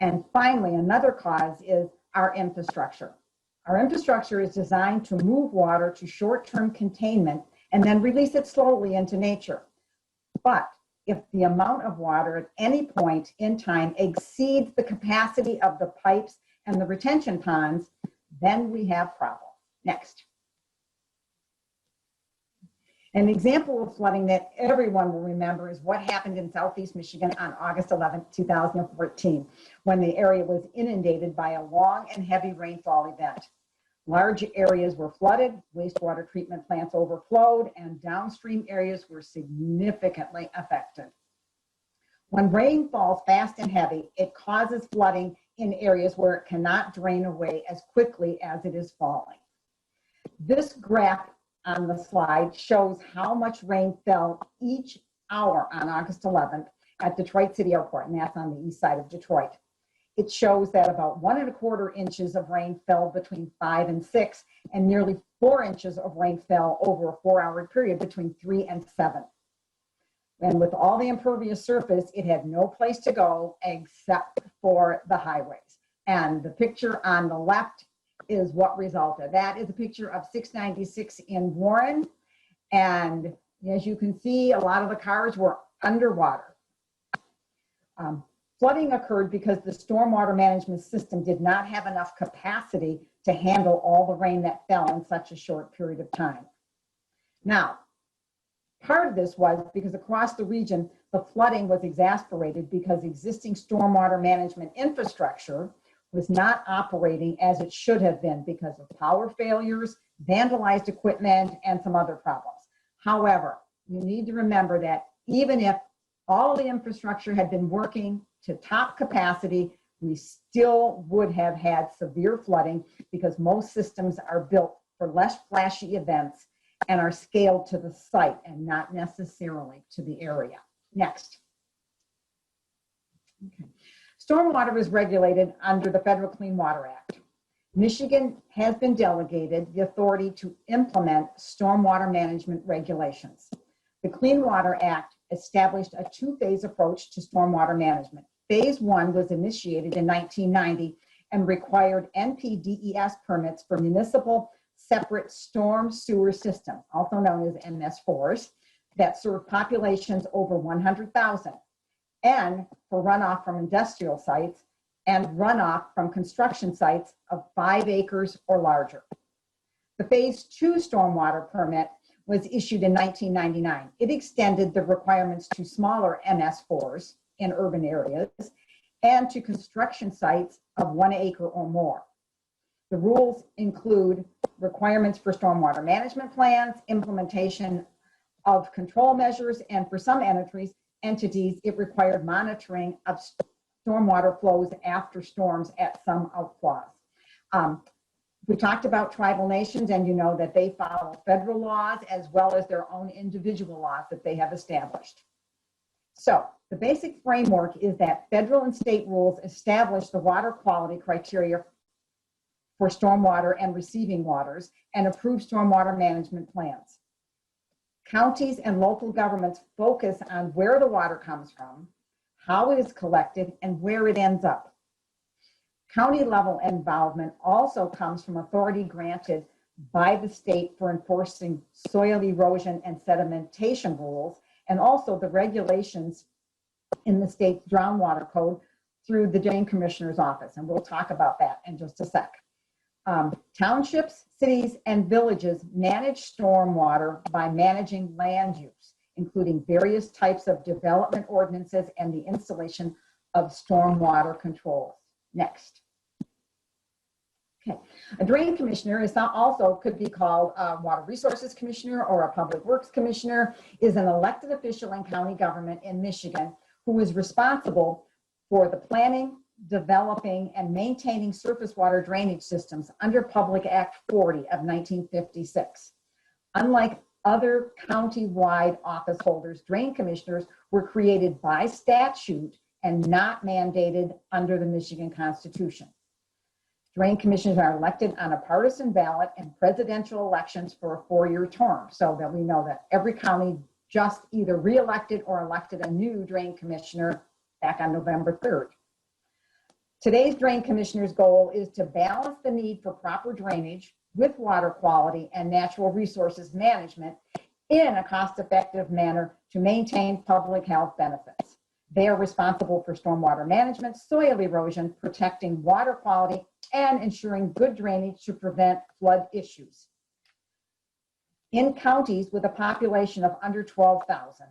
And finally, another cause is our infrastructure. Our infrastructure is designed to move water to short-term containment and then release it slowly into nature. But if the amount of water at any point in time exceeds the capacity of the pipes and the retention ponds, then we have problems. Next. An example of flooding that everyone will remember is what happened in Southeast Michigan on August 11, 2014, when the area was inundated by a long and heavy rainfall event. Large areas were flooded, wastewater treatment plants overflowed, and downstream areas were significantly affected. When rain falls fast and heavy, it causes flooding in areas where it cannot drain away as quickly as it is falling. This graph on the slide shows how much rain fell each hour on August 11th at Detroit City Airport, and that's on the east side of Detroit. It shows that about 1¼ inches of rain fell between 5 and 6, and nearly 4 inches of rain fell over a 4-hour period between 3 and 7. And with all the impervious surface, it had no place to go except for the highways. And the picture on the left is what resulted. That is a picture of 696 in Warren. And as you can see, a lot of the cars were underwater. Flooding occurred because the stormwater management system did not have enough capacity to handle all the rain that fell in such a short period of time. Now, part of this was because across the region, the flooding was exacerbated because existing stormwater management infrastructure was not operating as it should have been because of power failures, vandalized equipment, and some other problems. However, you need to remember that even if all the infrastructure had been working to top capacity, we still would have had severe flooding because most systems are built for less flashy events and are scaled to the site and not necessarily to the area. Next. Okay. Stormwater is regulated under the Federal Clean Water Act. Michigan has been delegated the authority to implement stormwater management regulations. The Clean Water Act established a two-phase approach to stormwater management. Phase 1 was initiated in 1990 and required NPDES permits for municipal separate storm sewer systems, also known as MS4s, that serve populations over 100,000. And for runoff from industrial sites and runoff from construction sites of 5 acres or larger. The Phase 2 stormwater permit was issued in 1999. It extended the requirements to smaller MS4s in urban areas and to construction sites of 1 acre or more. The rules include requirements for stormwater management plans, implementation of control measures, and for some entities, it required monitoring of stormwater flows after storms at some outflows. We talked about tribal nations, and you know that they follow federal laws as well as their own individual laws that they have established. So the basic framework is that federal and state rules establish the water quality criteria for stormwater and receiving waters and approve stormwater management plans. Counties and local governments focus on where the water comes from, how it is collected, and where it ends up. County level involvement also comes from authority granted by the state for enforcing soil erosion and sedimentation rules, and also the regulations in the state's groundwater code through the Drain Commissioner's office. And we'll talk about that in just a sec. Townships, cities, and villages manage stormwater by managing land use, including various types of development ordinances and the installation of stormwater controls. Next. Okay, a drain commissioner is also could be called a water resources commissioner or a public works commissioner, is an elected official in county government in Michigan who is responsible for the planning, developing, and maintaining surface water drainage systems under Public Act 40 of 1956. Unlike other county-wide office holders, drain commissioners were created by statute and not mandated under the Michigan Constitution. Drain commissioners are elected on a partisan ballot in presidential elections for a 4-year term, so that we know that every county just either re-elected or elected a new drain commissioner back on November 3rd. Today's drain commissioner's goal is to balance the need for proper drainage with water quality and natural resources management in a cost-effective manner to maintain public health benefits. They are responsible for stormwater management, soil erosion, protecting water quality, and ensuring good drainage to prevent flood issues. In counties with a population of under 12,000,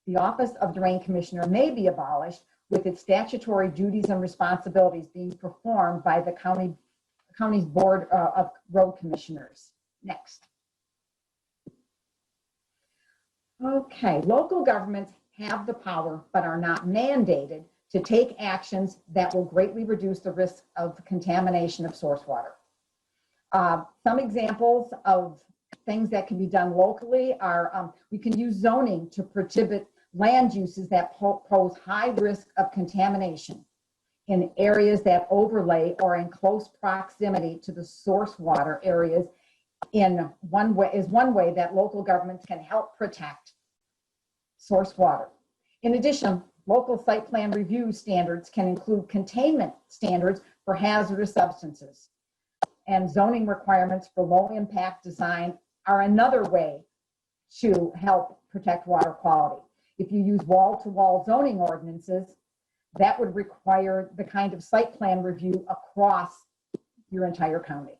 the office of Drain Commissioner may be abolished, with its statutory duties and responsibilities being performed by the county's Board of Road Commissioners. Next. Okay, local governments have the power but are not mandated to take actions that will greatly reduce the risk of contamination of source water. Some examples of things that can be done locally are we can use zoning to prohibit land uses that pose high risk of contamination in areas that overlay or in close proximity to the source water areas. One way that local governments can help protect source water. In addition, local site plan review standards can include containment standards for hazardous substances, and zoning requirements for low impact design are another way to help protect water quality. If you use wall-to-wall zoning ordinances, that would require the kind of site plan review across your entire county.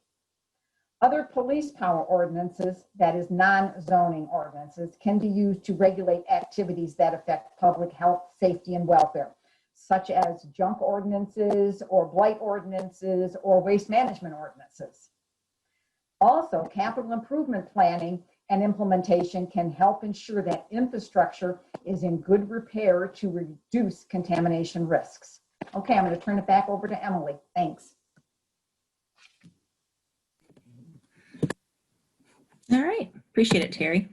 Other police power ordinances, that is non-zoning ordinances, can be used to regulate activities that affect public health, safety, and welfare, such as junk ordinances or blight ordinances or waste management ordinances. Also, capital improvement planning and implementation can help ensure that infrastructure is in good repair to reduce contamination risks. Okay, I'm going to turn it back over to Emily. Thanks. All right, appreciate it, Terry.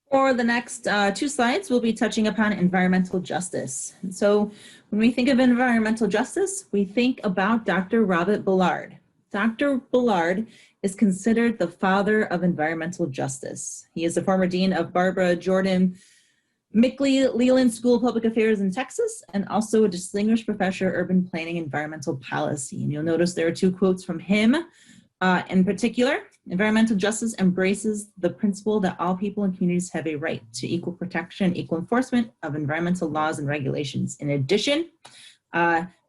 For the next 2 slides, we'll be touching upon environmental justice. And so when we think of environmental justice, we think about Dr. Robert Bullard. Dr. Bullard is considered the father of environmental justice. He is the former dean of Barbara Jordan Mickley Leland School of Public Affairs in Texas, and also a distinguished professor of urban planning and environmental policy. And you'll notice there are 2 quotes from him. In particular, environmental justice embraces the principle that all people and communities have a right to equal protection, equal enforcement of environmental laws and regulations. In addition,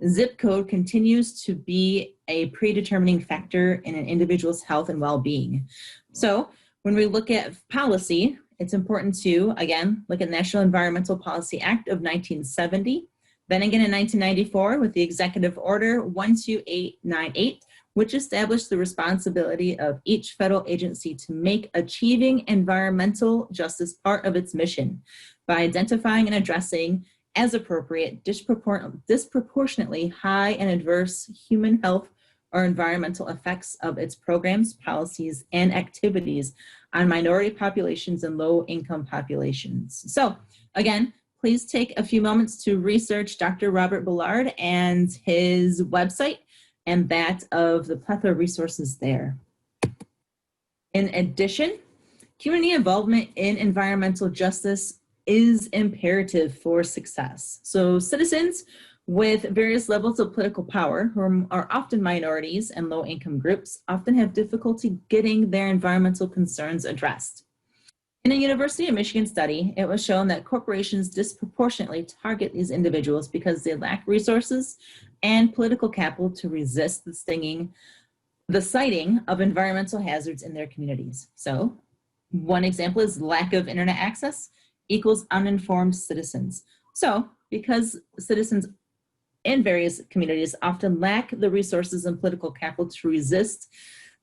zip code continues to be a predetermining factor in an individual's health and well-being. So when we look at policy, it's important to, again, look at the National Environmental Policy Act of 1970, then again in 1994 with the Executive Order 12898, which established the responsibility of each federal agency to make achieving environmental justice part of its mission by identifying and addressing, as appropriate, disproportionately high and adverse human health or environmental effects of its programs, policies, and activities on minority populations and low-income populations. So, again, please take a few moments to research Dr. Robert Bullard and his website, and that of the plethora of resources there. In addition, community involvement in environmental justice is imperative for success. So citizens with various levels of political power, who are often minorities and low-income groups, often have difficulty getting their environmental concerns addressed. In a University of Michigan study, it was shown that corporations disproportionately target these individuals because they lack resources and political capital to resist the citing of environmental hazards in their communities. So one example is lack of internet access equals uninformed citizens. So because citizens in various communities often lack the resources and political capital to resist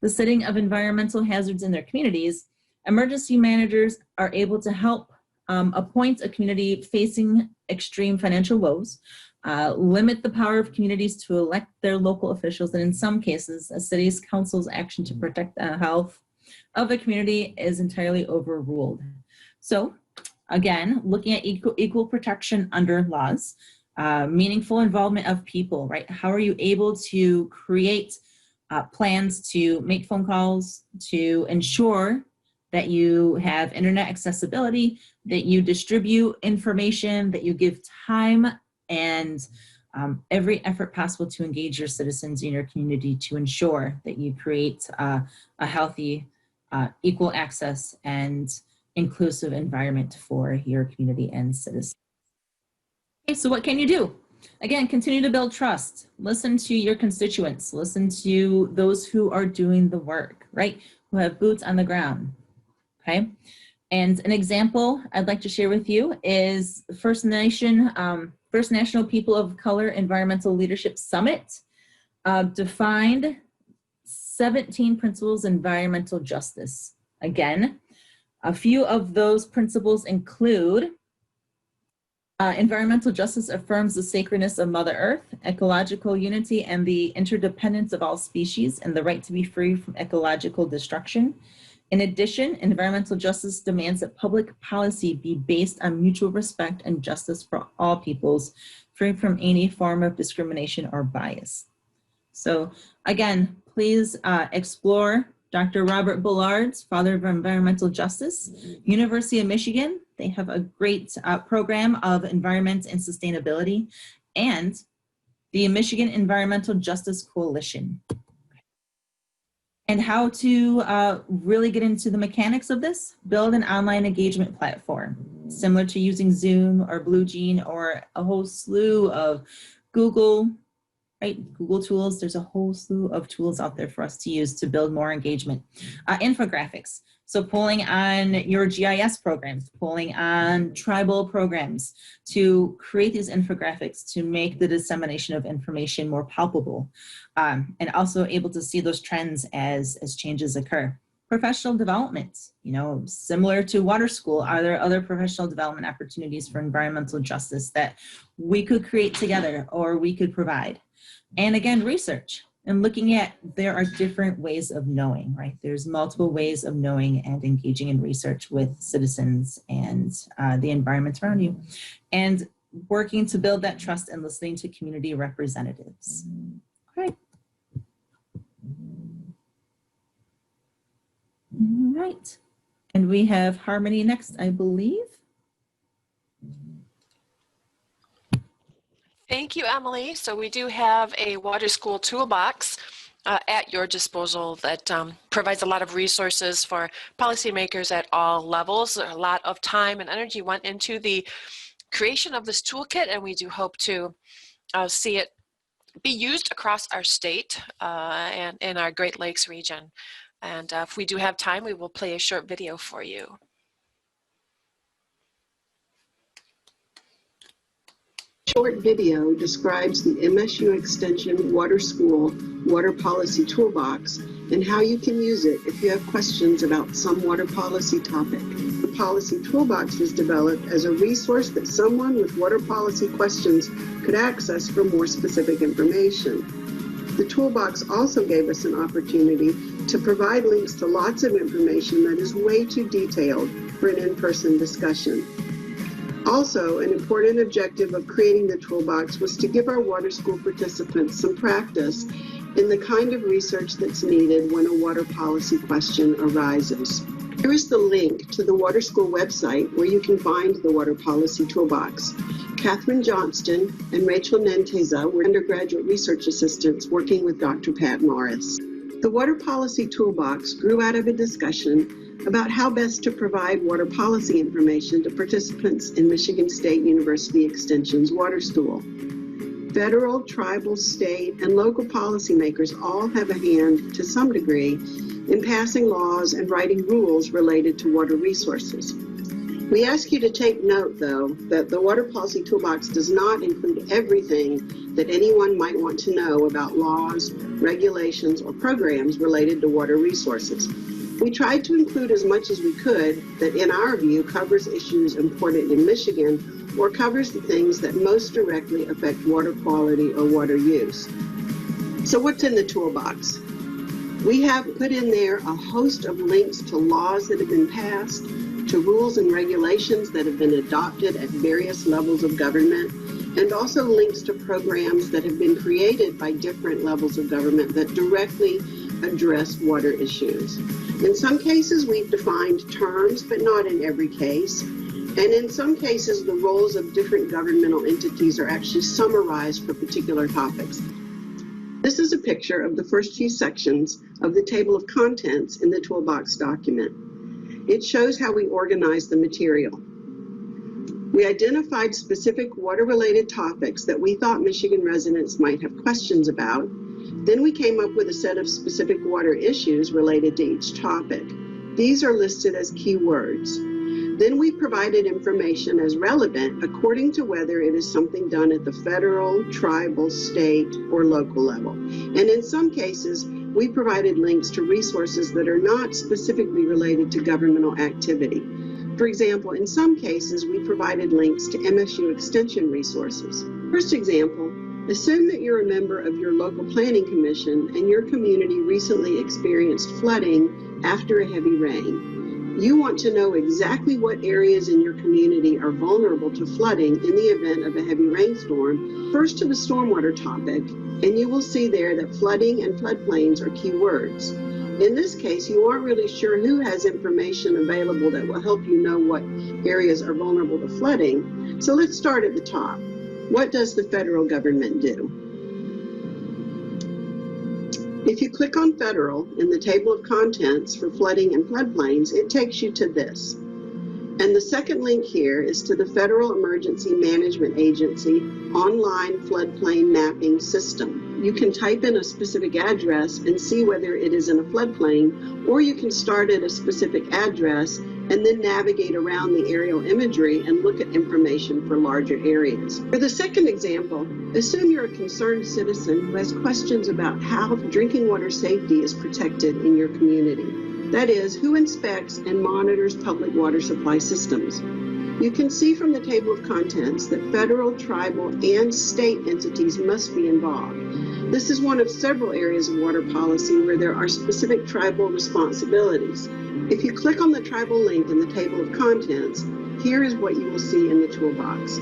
the citing of environmental hazards in their communities, emergency managers are able to help appoint a community facing extreme financial woes, limit the power of communities to elect their local officials, and in some cases, a city's council's action to protect the health of a community is entirely overruled. So again, looking at equal protection under laws, meaningful involvement of people, right? How are you able to create plans to make phone calls, to ensure that you have internet accessibility, that you distribute information, that you give time and every effort possible to engage your citizens in your community to ensure that you create a healthy, equal access and inclusive environment for your community and citizens. Okay, so what can you do? Again, continue to build trust. Listen to your constituents. Listen to those who are doing the work, right? Who have boots on the ground, okay? And an example I'd like to share with you is First National People of Color Environmental Leadership Summit defined 17 principles of environmental justice. Again, a few of those principles include environmental justice affirms the sacredness of Mother Earth, ecological unity and the interdependence of all species, and the right to be free from ecological destruction. In addition, environmental justice demands that public policy be based on mutual respect and justice for all peoples, free from any form of discrimination or bias. So again, please explore Dr. Robert Bullard's Father of Environmental Justice, University of Michigan. They have a great program of environment and sustainability, and the Michigan Environmental Justice Coalition. And how to really get into the mechanics of this, build an online engagement platform, similar to using Zoom or BlueJean or a whole slew of Google tools. There's a whole slew of tools out there for us to use to build more engagement. Infographics, so pulling on your GIS programs, pulling on tribal programs to create these infographics to make the dissemination of information more palpable, and also able to see those trends as changes occur. Professional development, similar to Water School, are there other professional development opportunities for environmental justice that we could create together or we could provide? And again, research and looking at, there are different ways of knowing, right? There's multiple ways of knowing and engaging in research with citizens and the environment around you, and working to build that trust and listening to community representatives. Okay. All right. And we have Harmony next, I believe. Thank you, Emily. So we do have a Water School toolbox at your disposal that provides a lot of resources for policymakers at all levels. A lot of time and energy went into the creation of this toolkit, and we do hope to see it be used across our state and in our Great Lakes region. And if we do have time, we will play a short video for you. Short video describes the MSU Extension Water School Water Policy Toolbox and how you can use it if you have questions about some water policy topic. The Policy Toolbox was developed as a resource that someone with water policy questions could access for more specific information. The Toolbox also gave us an opportunity to provide links to lots of information that is way too detailed for an in-person discussion. Also, an important objective of creating the Toolbox was to give our Water School participants some practice in the kind of research that's needed when a water policy question arises. Here is the link to the Water School website where you can find the Water Policy Toolbox. Catherine Johnston and Rachel Nenteza were undergraduate research assistants working with Dr. Pat Morris. The Water Policy Toolbox grew out of a discussion about how best to provide water policy information to participants in Michigan State University Extension's Water School. Federal, tribal, state, and local policymakers all have a hand, to some degree, in passing laws and writing rules related to water resources. We ask you to take note, though, that the Water Policy Toolbox does not include everything that anyone might want to know about laws, regulations, or programs related to water resources. We tried to include as much as we could that, in our view, covers issues important in Michigan or covers the things that most directly affect water quality or water use. So what's in the toolbox? We have put in there a host of links to laws that have been passed, to rules and regulations that have been adopted at various levels of government, and also links to programs that have been created by different levels of government that directly address water issues. In some cases, we've defined terms, but not in every case. And in some cases, the roles of different governmental entities are actually summarized for particular topics. This is a picture of the first few sections of the table of contents in the Toolbox document. It shows how we organize the material. We identified specific water-related topics that we thought Michigan residents might have questions about. Then we came up with a set of specific water issues related to each topic. These are listed as keywords. Then we provided information as relevant according to whether it is something done at the federal, tribal, state, or local level. And in some cases, we provided links to resources that are not specifically related to governmental activity. For example, in some cases, we provided links to MSU Extension resources. First example, assume that you're a member of your local planning commission and your community recently experienced flooding after a heavy rain. You want to know exactly what areas in your community are vulnerable to flooding in the event of a heavy rainstorm. First to the stormwater topic, and you will see there that flooding and floodplains are key words. In this case, you aren't really sure who has information available that will help you know what areas are vulnerable to flooding. So let's start at the top. What does the federal government do? If you click on federal in the table of contents for flooding and floodplains, it takes you to this. And the second link here is to the Federal Emergency Management Agency online floodplain mapping system. You can type in a specific address and see whether it is in a floodplain, or you can start at a specific address and then navigate around the aerial imagery and look at information for larger areas. For the second example, assume you're a concerned citizen who has questions about how drinking water safety is protected in your community. That is, who inspects and monitors public water supply systems. You can see from the table of contents that federal, tribal, and state entities must be involved. This is one of several areas of water policy where there are specific tribal responsibilities. If you click on the tribal link in the table of contents, here is what you will see in the toolbox.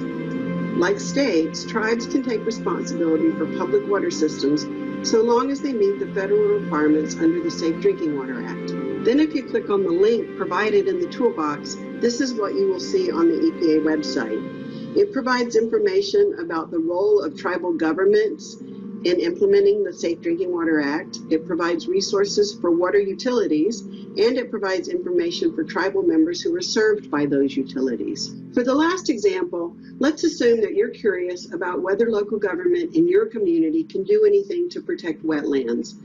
Like states, tribes can take responsibility for public water systems so long as they meet the federal requirements under the Safe Drinking Water Act. Then if you click on the link provided in the toolbox, this is what you will see on the EPA website. It provides information about the role of tribal governments in implementing the Safe Drinking Water Act. It provides resources for water utilities, and it provides information for tribal members who are served by those utilities. For the last example, let's assume that you're curious about whether local government in your community can do anything to protect wetlands.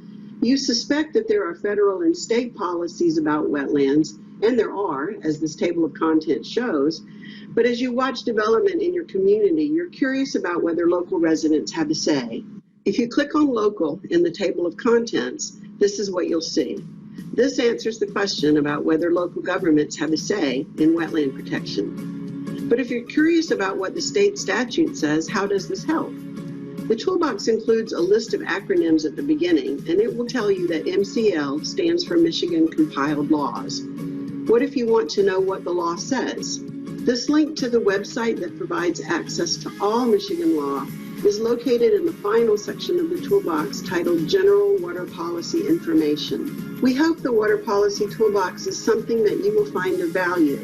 You suspect that there are federal and state policies about wetlands, and there are, as this table of contents shows, but as you watch development in your community, you're curious about whether local residents have a say. If you click on local in the table of contents, this is what you'll see. This answers the question about whether local governments have a say in wetland protection. But if you're curious about what the state statute says, how does this help? The toolbox includes a list of acronyms at the beginning, and it will tell you that MCL stands for Michigan Compiled Laws. What if you want to know what the law says? This link to the website that provides access to all Michigan law is located in the final section of the toolbox titled General Water Policy Information. We hope the Water Policy Toolbox is something that you will find of value.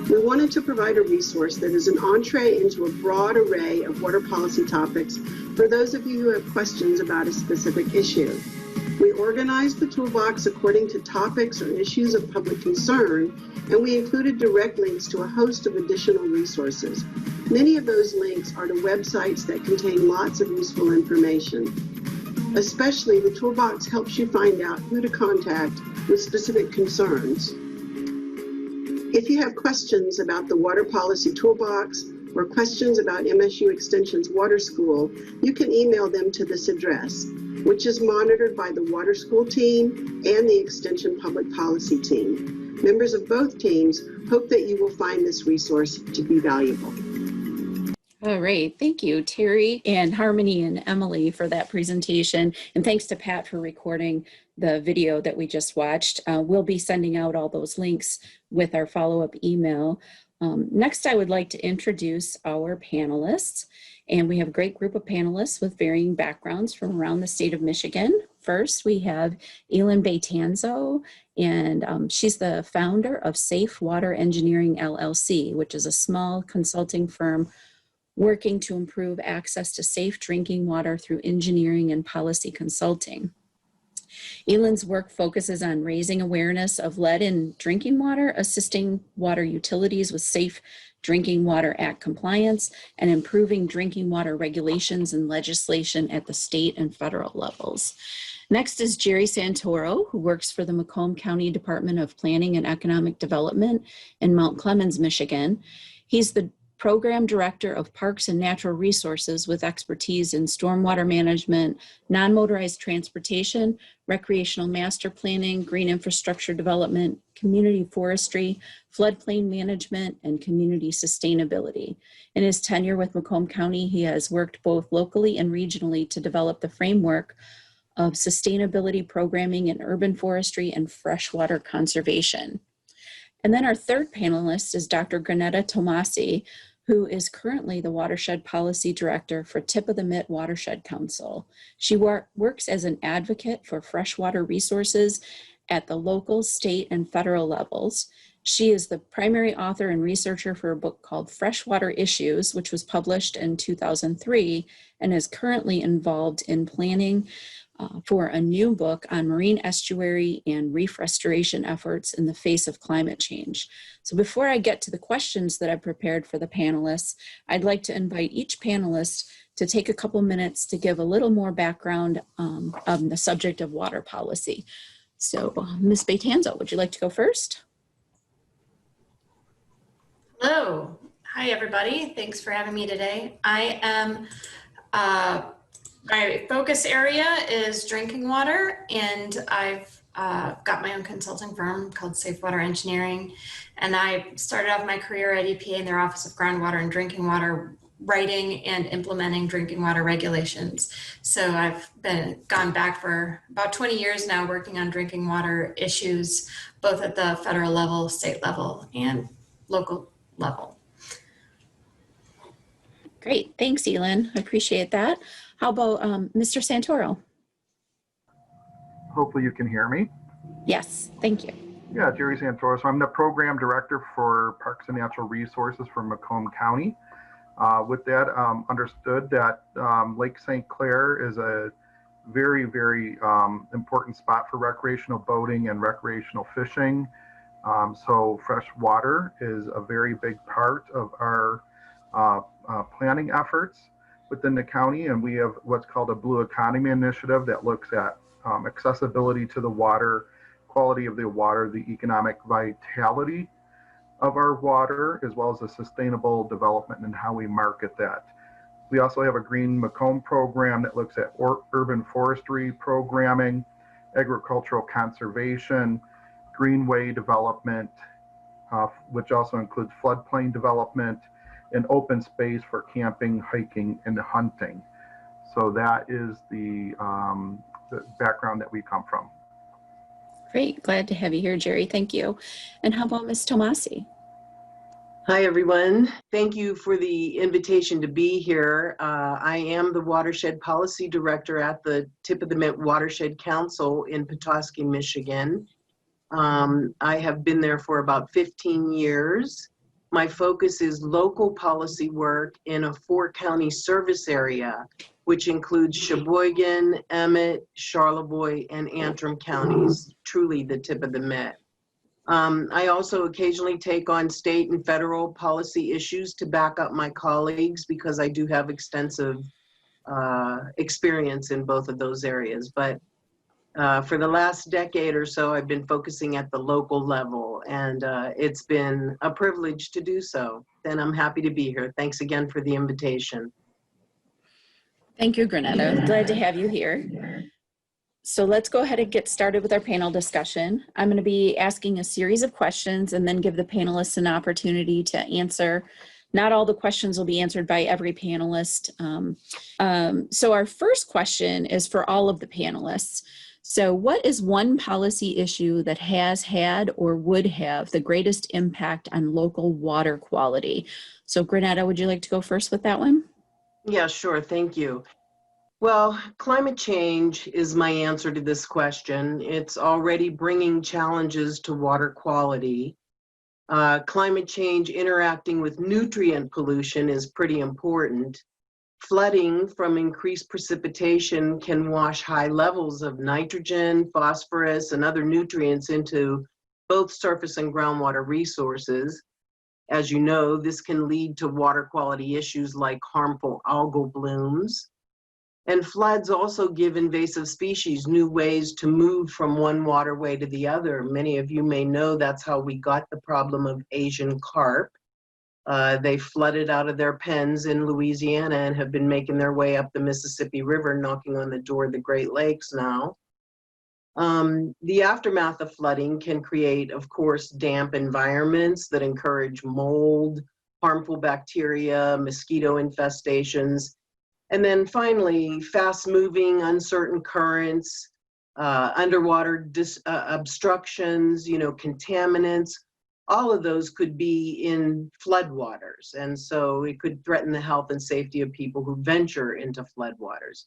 We wanted to provide a resource that is an entree into a broad array of water policy topics for those of you who have questions about a specific issue. We organized the toolbox according to topics or issues of public concern, and we included direct links to a host of additional resources. Many of those links are to websites that contain lots of useful information. Especially, the toolbox helps you find out who to contact with specific concerns. If you have questions about the Water Policy Toolbox or questions about MSU Extension's Water School, you can email them to this address, which is monitored by the Water School team and the Extension Public Policy team. Members of both teams hope that you will find this resource to be valuable. All right, thank you, Terry and Harmony and Emily for that presentation. And thanks to Pat for recording the video that we just watched. We'll be sending out all those links with our follow-up email. Next, I would like to introduce our panelists. And we have a great group of panelists with varying backgrounds from around the state of Michigan. First, we have Elin Betanzo, and she's the founder of Safe Water Engineering LLC, which is a small consulting firm working to improve access to safe drinking water through engineering and policy consulting. Elin's work focuses on raising awareness of lead in drinking water, assisting water utilities with Safe Drinking Water Act compliance, and improving drinking water regulations and legislation at the state and federal levels. Next is Jerry Santoro, who works for the Macomb County Department of Planning and Economic Development in Mount Clemens, Michigan. He's the Program Director of Parks and Natural Resources with expertise in stormwater management, non-motorized transportation, recreational master planning, green infrastructure development, community forestry, floodplain management, and community sustainability. In his tenure with Macomb County, he has worked both locally and regionally to develop the framework of sustainability programming in urban forestry and freshwater conservation. And then our third panelist is Dr. Granetta Tomasi, who is currently the Watershed Policy Director for Tip of the Mitt Watershed Council. She works as an advocate for freshwater resources at the local, state, and federal levels. She is the primary author and researcher for a book called Freshwater Issues, which was published in 2003, and is currently involved in planning for a new book on marine estuary and reef restoration efforts in the face of climate change. So before I get to the questions that I've prepared for the panelists, I'd like to invite each panelist to take a couple minutes to give a little more background on the subject of water policy. So Ms. Betanzo, would you like to go first? Hello. Hi, everybody. Thanks for having me today. I am my focus area is drinking water, and I've got my own consulting firm called Safe Water Engineering. And I started off my career at EPA in their Office of Groundwater and Drinking Water, writing and implementing drinking water regulations. So I've gone back for about 20 years now working on drinking water issues, both at the federal level, state level, and local level. Great, thanks, Elin. I appreciate that. How about Mr. Santoro? Hopefully you can hear me. Yes, thank you. Yeah, Jerry Santoro. So I'm the Program Director for Parks and Natural Resources for Macomb County. With that, understood that Lake St. Clair is a very, very important spot for recreational boating and recreational fishing. So fresh water is a very big part of our planning efforts within the county, and we have what's called a Blue Economy Initiative that looks at accessibility to the water, quality of the water, the economic vitality of our water, as well as the sustainable development and how we market that. We also have a Green Macomb program that looks at urban forestry programming, agricultural conservation, greenway development, which also includes floodplain development, and open space for camping, hiking, and hunting. So that is the background that we come from. Great, glad to have you here, Jerry. Thank you. And how about Ms. Tomasi? Hi, everyone. Thank you for the invitation to be here. I am the Watershed Policy Director at the Tip of the Mitt Watershed Council in Petoskey, Michigan. I have been there for about 15 years. My focus is local policy work in a 4-county service area, which includes Sheboygan, Emmett, Charlevoix, and Antrim counties, truly the tip of the Met. I also occasionally take on state and federal policy issues to back up my colleagues because I do have extensive experience in both of those areas. But for the last decade or so, I've been focusing at the local level, and it's been a privilege to do so. And I'm happy to be here. Thanks again for the invitation. Thank you, Granetta. Glad to have you here. So let's go ahead and get started with our panel discussion. I'm going to be asking a series of questions and then give the panelists an opportunity to answer. Not all the questions will be answered by every panelist. So our first question is for all of the panelists. So what is one policy issue that has had or would have the greatest impact on local water quality? So Granetta, would you like to go first with that one? Yeah, sure. Thank you. Well, climate change is my answer to this question. It's already bringing challenges to water quality. Climate change interacting with nutrient pollution is pretty important. Flooding from increased precipitation can wash high levels of nitrogen, phosphorus, and other nutrients into both surface and groundwater resources. As you know, this can lead to water quality issues like harmful algal blooms. And floods also give invasive species new ways to move from one waterway to the other. Many of you may know that's how we got the problem of Asian carp. They flooded out of their pens in Louisiana and have been making their way up the Mississippi River, knocking on the door of the Great Lakes now. The aftermath of flooding can create, of course, damp environments that encourage mold, harmful bacteria, mosquito infestations. And then finally, fast-moving, uncertain currents, underwater obstructions, contaminants, all of those could be in floodwaters. And so it could threaten the health and safety of people who venture into floodwaters.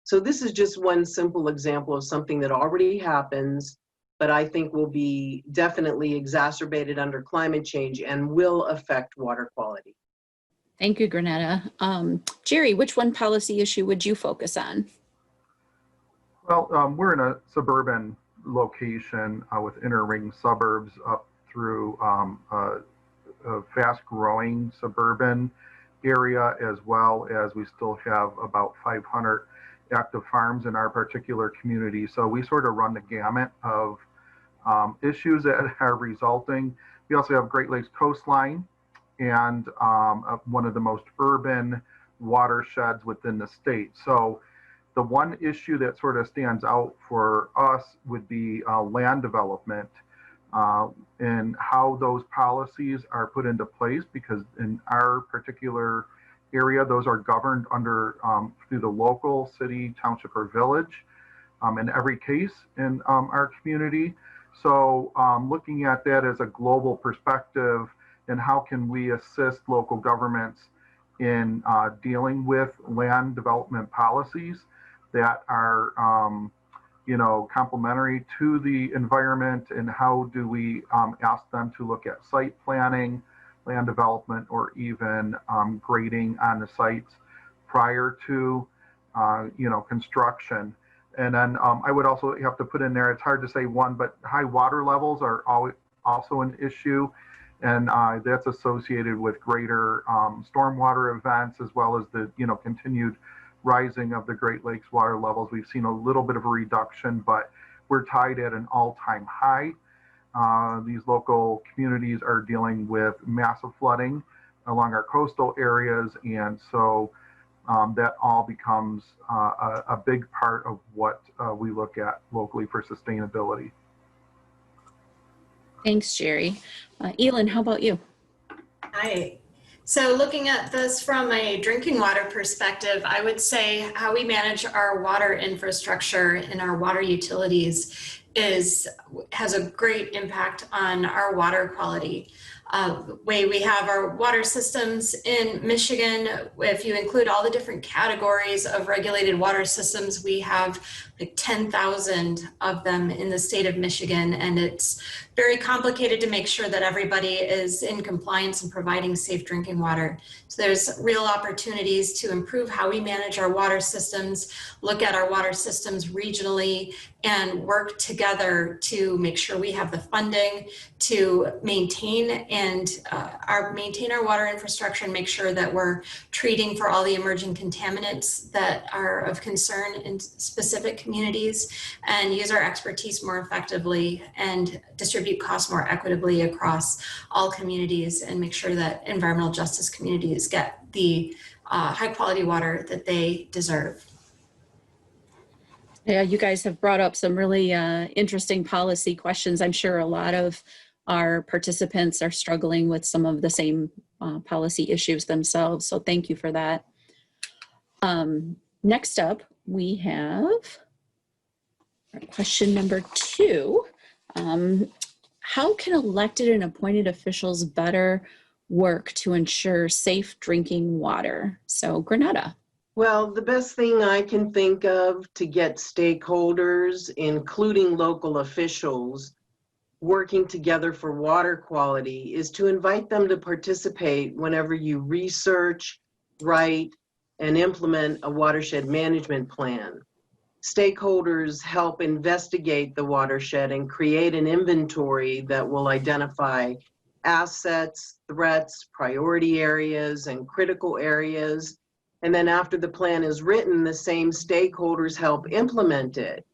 So this is just one simple example of something that already happens, but I think will be definitely exacerbated under climate change and will affect water quality. Thank you, Granetta. Jerry, which one policy issue would you focus on? Well, we're in a suburban location with inner ring suburbs up through a fast-growing suburban area, as well as we still have about 500 active farms in our particular community. So we sort of run the gamut of issues that are resulting. We also have Great Lakes coastline and one of the most urban watersheds within the state. So the one issue that sort of stands out for us would be land development and how those policies are put into place, because in our particular area, those are governed under through the local city, township, or village in every case in our community. So looking at that as a global perspective, and how can we assist local governments in dealing with land development policies that are complementary to the environment, and how do we ask them to look at site planning, land development, or even grading on the sites prior to construction. And then I would also have to put in there, it's hard to say one, but high water levels are always also an issue, and that's associated with greater stormwater events, as well as the continued rising of the Great Lakes water levels. We've seen a little bit of a reduction, but we're tied at an all-time high. These local communities are dealing with massive flooding along our coastal areas, and so that all becomes a big part of what we look at locally for sustainability. Thanks, Jerry. Elin, how about you? Hi. So looking at this from a drinking water perspective, I would say how we manage our water infrastructure and our water utilities has a great impact on our water quality. The way we have our water systems in Michigan, if you include all the different categories of regulated water systems, we have like 10,000 of them in the state of Michigan, and it's very complicated to make sure that everybody is in compliance and providing safe drinking water. So there's real opportunities to improve how we manage our water systems, look at our water systems regionally, and work together to make sure we have the funding to maintain maintain our water infrastructure and make sure that we're treating for all the emerging contaminants that are of concern in specific communities, and use our expertise more effectively and distribute costs more equitably across all communities, and make sure that environmental justice communities get the high quality water that they deserve. Yeah, you guys have brought up some really interesting policy questions. I'm sure a lot of our participants are struggling with some of the same policy issues themselves. So thank you for that. Next up, we have question number 2. How can elected and appointed officials better work to ensure safe drinking water? So Granetta. Well, the best thing I can think of to get stakeholders, including local officials, working together for water quality is to invite them to participate whenever you research, write, and implement a watershed management plan. Stakeholders help investigate the watershed and create an inventory that will identify assets, threats, priority areas, and critical areas. And then after the plan is written, the same stakeholders help implement it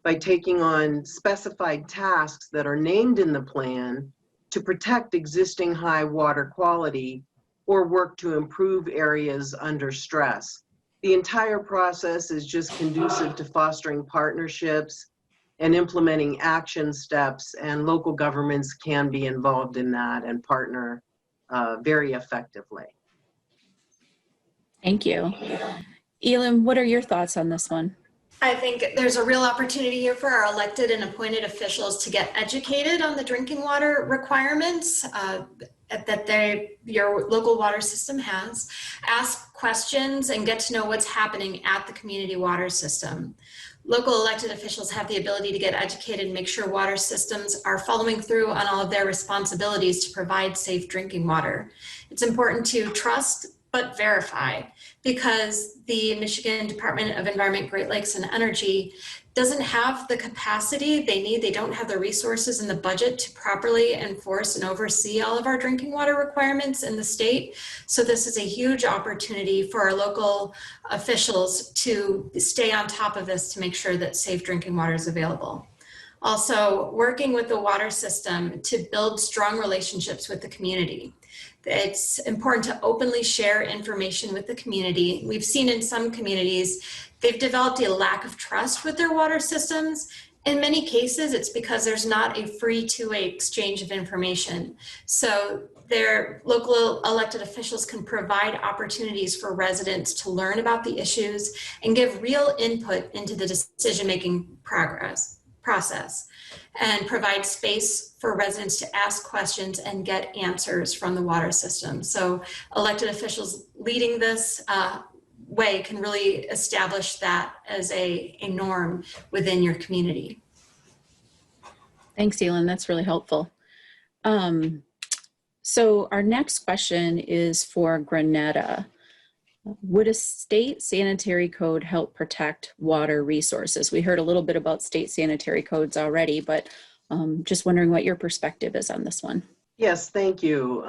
by taking on specified tasks that are named in the plan to protect existing high water quality or work to improve areas under stress. The entire process is just conducive to fostering partnerships and implementing action steps, and local governments can be involved in that and partner very effectively. Thank you. Elam, what are your thoughts on this one? I think there's a real opportunity here for our elected and appointed officials to get educated on the drinking water requirements that your local water system has, ask questions, and get to know what's happening at the community water system. Local elected officials have the ability to get educated and make sure water systems are following through on all of their responsibilities to provide safe drinking water. It's important to trust but verify, because the Michigan Department of Environment, Great Lakes and Energy doesn't have the capacity they need. They don't have the resources and the budget to properly enforce and oversee all of our drinking water requirements in the state. So this is a huge opportunity for our local officials to stay on top of this to make sure that safe drinking water is available. Also, working with the water system to build strong relationships with the community. It's important to openly share information with the community. We've seen in some communities, they've developed a lack of trust with their water systems. In many cases, it's because there's not a free two-way exchange of information. So their local elected officials can provide opportunities for residents to learn about the issues and give real input into the decision-making process, and provide space for residents to ask questions and get answers from the water system. So elected officials leading this way can really establish that as a norm within your community. Thanks, Elam. That's really helpful. So our next question is for Granetta. Would a state sanitary code help protect water resources? We heard a little bit about state sanitary codes already, but just wondering what your perspective is on this one. Yes, thank you.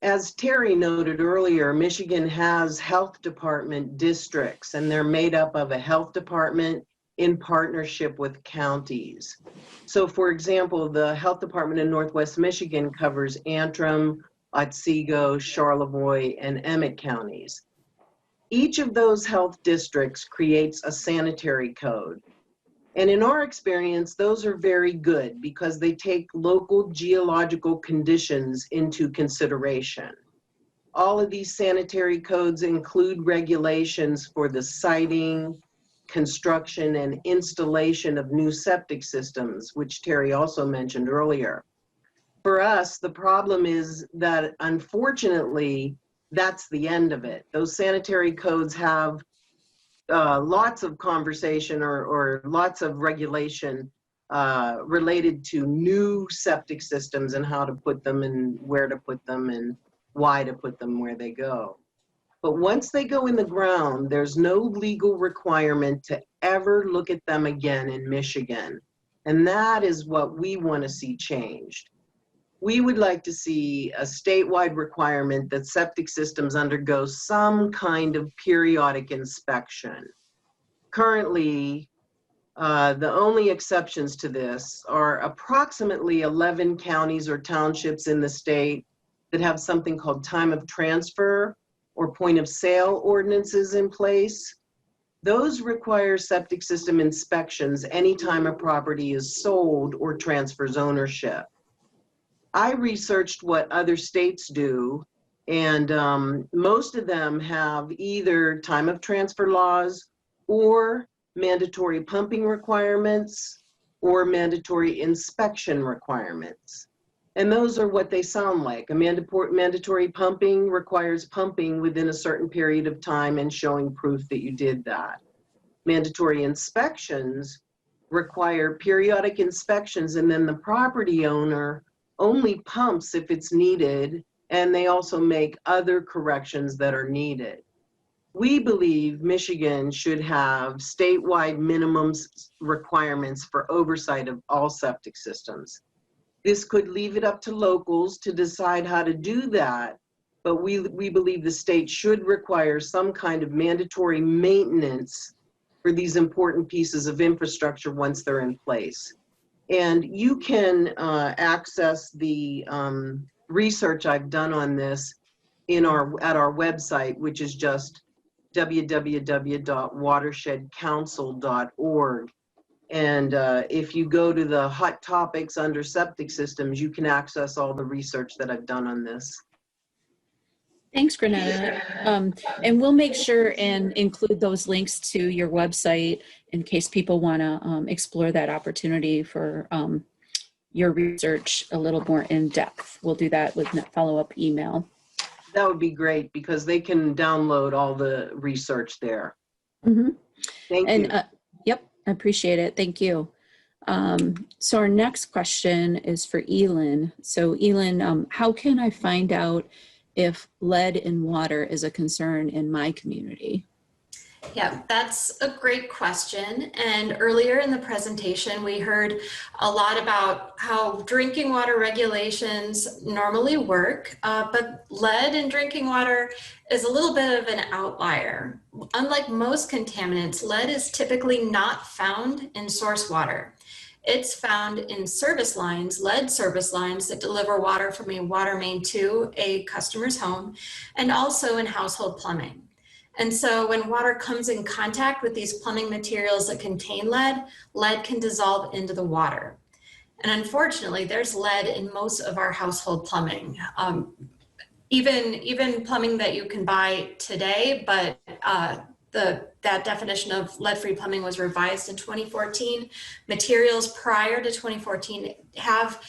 As Terry noted earlier, Michigan has health department districts, and they're made up of a health department in partnership with counties. So for example, the health department in Northwest Michigan covers Antrim, Otsego, Charlevoix, and Emmett counties. Each of those health districts creates a sanitary code. And in our experience, those are very good because they take local geological conditions into consideration. All of these sanitary codes include regulations for the siting, construction and installation of new septic systems, which Terry also mentioned earlier. For us, the problem is that unfortunately, that's the end of it. Those sanitary codes have lots of conversation or lots of regulation related to new septic systems and how to put them and where to put them and why to put them where they go. But once they go in the ground, there's no legal requirement to ever look at them again in Michigan. And that is what we want to see changed. We would like to see a statewide requirement that septic systems undergo some kind of periodic inspection. Currently, the only exceptions to this are approximately 11 counties or townships in the state that have something called time of transfer or point of sale ordinances in place. Those require septic system inspections anytime a property is sold or transfers ownership. I researched what other states do, and most of them have either time of transfer laws or mandatory pumping requirements or mandatory inspection requirements. And those are what they sound like. A mandatory pumping requires pumping within a certain period of time and showing proof that you did that. Mandatory inspections require periodic inspections, and then the property owner only pumps if it's needed, and they also make other corrections that are needed. We believe Michigan should have statewide minimums requirements for oversight of all septic systems. This could leave it up to locals to decide how to do that, but we believe the state should require some kind of mandatory maintenance for these important pieces of infrastructure once they're in place. And you can access the research I've done on this at our website, which is just www.watershedcouncil.org. And if you go to the hot topics under septic systems, you can access all the research that I've done on this. Thanks, Granetta. And we'll make sure and include those links to your website in case people want to explore that opportunity for your research a little more in depth. We'll do that with a follow-up email. That would be great because they can download all the research there. Mm-hmm. Thank you. Yep, I appreciate it. Thank you. So our next question is for Elin. So Elin, how can I find out if lead in water is a concern in my community? Yeah, that's a great question. And earlier in the presentation, we heard a lot about how drinking water regulations normally work, but lead in drinking water is a little bit of an outlier. Unlike most contaminants, lead is typically not found in source water. It's found in service lines, lead service lines that deliver water from a water main to a customer's home, and also in household plumbing. And so when water comes in contact with these plumbing materials that contain lead, lead can dissolve into the water. And unfortunately, there's lead in most of our household plumbing. Even plumbing that you can buy today, but that definition of lead-free plumbing was revised in 2014. Materials prior to 2014 have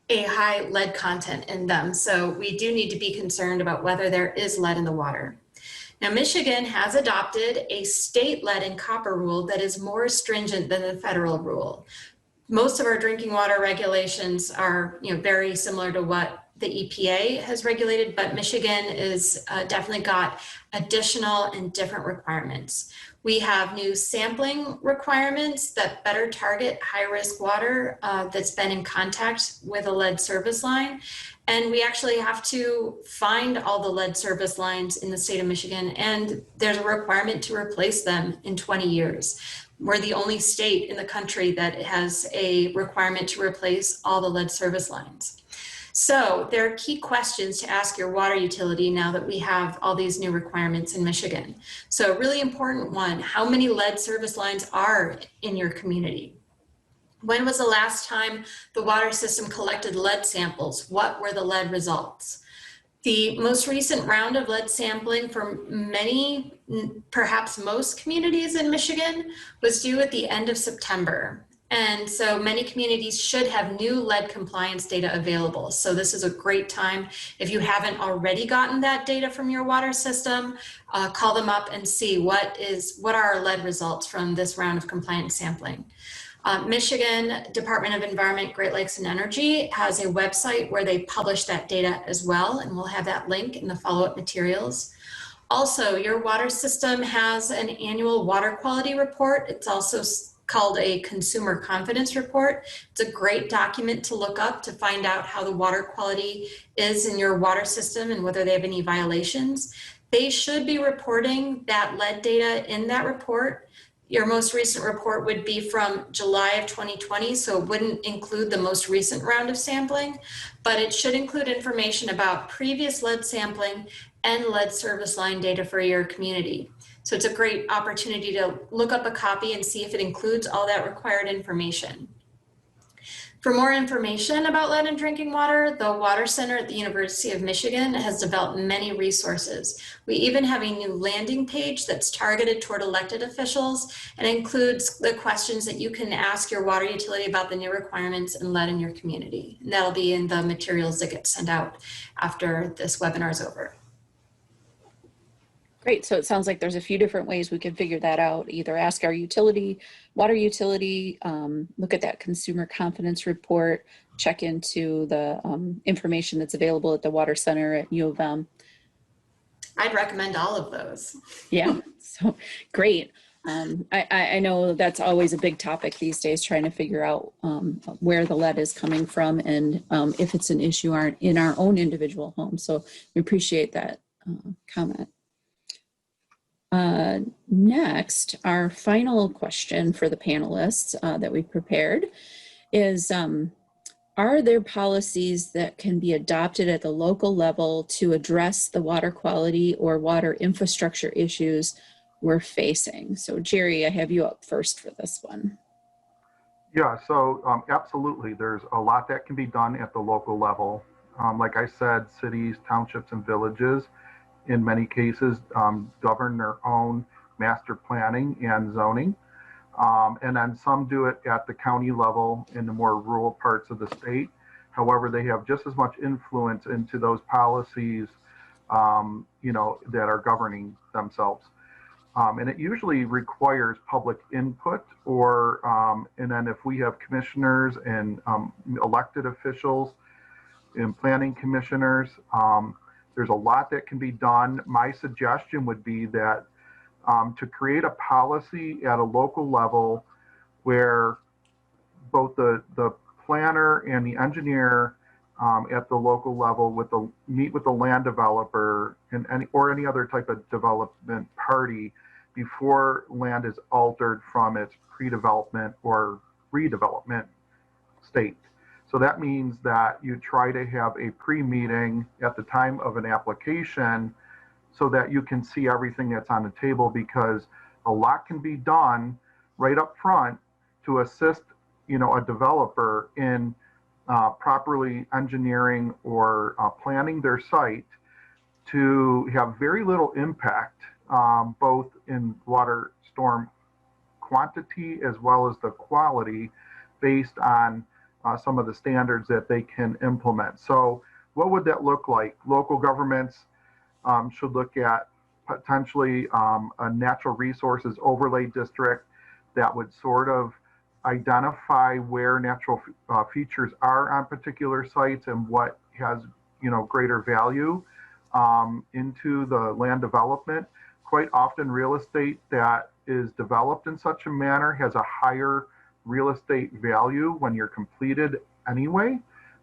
a high lead content in them. So we do need to be concerned about whether there is lead in the water. Now, Michigan has adopted a state lead and copper rule that is more stringent than the federal rule. Most of our drinking water regulations are, very similar to what the EPA has regulated, but Michigan is definitely got additional and different requirements. We have new sampling requirements that better target high-risk water that's been in contact with a lead service line. And we actually have to find all the lead service lines in the state of Michigan, and there's a requirement to replace them in 20 years. We're the only state in the country that has a requirement to replace all the lead service lines. So there are key questions to ask your water utility now that we have all these new requirements in Michigan. So a really important one, how many lead service lines are in your community? When was the last time the water system collected lead samples? What were the lead results? The most recent round of lead sampling for many, perhaps most communities in Michigan was due at the end of September. And so many communities should have new lead compliance data available. So this is a great time. If you haven't already gotten that data from your water system, call them up and see what are our lead results from this round of compliance sampling. Michigan Department of Environment, Great Lakes and Energy has a website where they publish that data as well, and we'll have that link in the follow-up materials. Also, your water system has an annual water quality report. It's also called a consumer confidence report. It's a great document to look up to find out how the water quality is in your water system and whether they have any violations. They should be reporting that lead data in that report. Your most recent report would be from July of 2020, so it wouldn't include the most recent round of sampling, but it should include information about previous lead sampling and lead service line data for your community. So it's a great opportunity to look up a copy and see if it includes all that required information. For more information about lead in drinking water, the Water Center at the University of Michigan has developed many resources. We even have a new landing page that's targeted toward elected officials and includes the questions that you can ask your water utility about the new requirements and lead in your community. And that'll be in the materials that get sent out after this webinar is over. Great. So it sounds like there's a few different ways we can figure that out. Either ask our utility, water utility, look at that consumer confidence report, check into the information that's available at the Water Center at U of M. I'd recommend all of those. Yeah, so great. I know that's always a big topic these days, trying to figure out where the lead is coming from and if it's an issue in our own individual home. So we appreciate that comment. Next, our final question for the panelists that we prepared is, are there policies that can be adopted at the local level to address the water quality or water infrastructure issues we're facing? So Jerry, I have you up first for this one. Yeah, so absolutely. There's a lot that can be done at the local level. Like I said, cities, townships, and villages in many cases govern their own master planning and zoning. And then some do it at the county level in the more rural parts of the state. However, they have just as much influence into those policies, that are governing themselves. And it usually requires public input and then if we have commissioners and elected officials and planning commissioners, there's a lot that can be done. My suggestion would be that to create a policy at a local level where both the planner and the engineer at the local level meet with the land developer and any other type of development party before land is altered from its pre-development or redevelopment state. So that means that you try to have a pre-meeting at the time of an application so that you can see everything that's on the table, because a lot can be done right up front to assist, a developer in properly engineering or planning their site to have very little impact, both in water storm quantity as well as the quality based on some of the standards that they can implement. So what would that look like? Local governments should look at potentially a natural resources overlay district that would sort of identify where natural features are on particular sites and what has greater value into the land development. Quite often real estate that is developed in such a manner has a higher real estate value when you're completed anyway.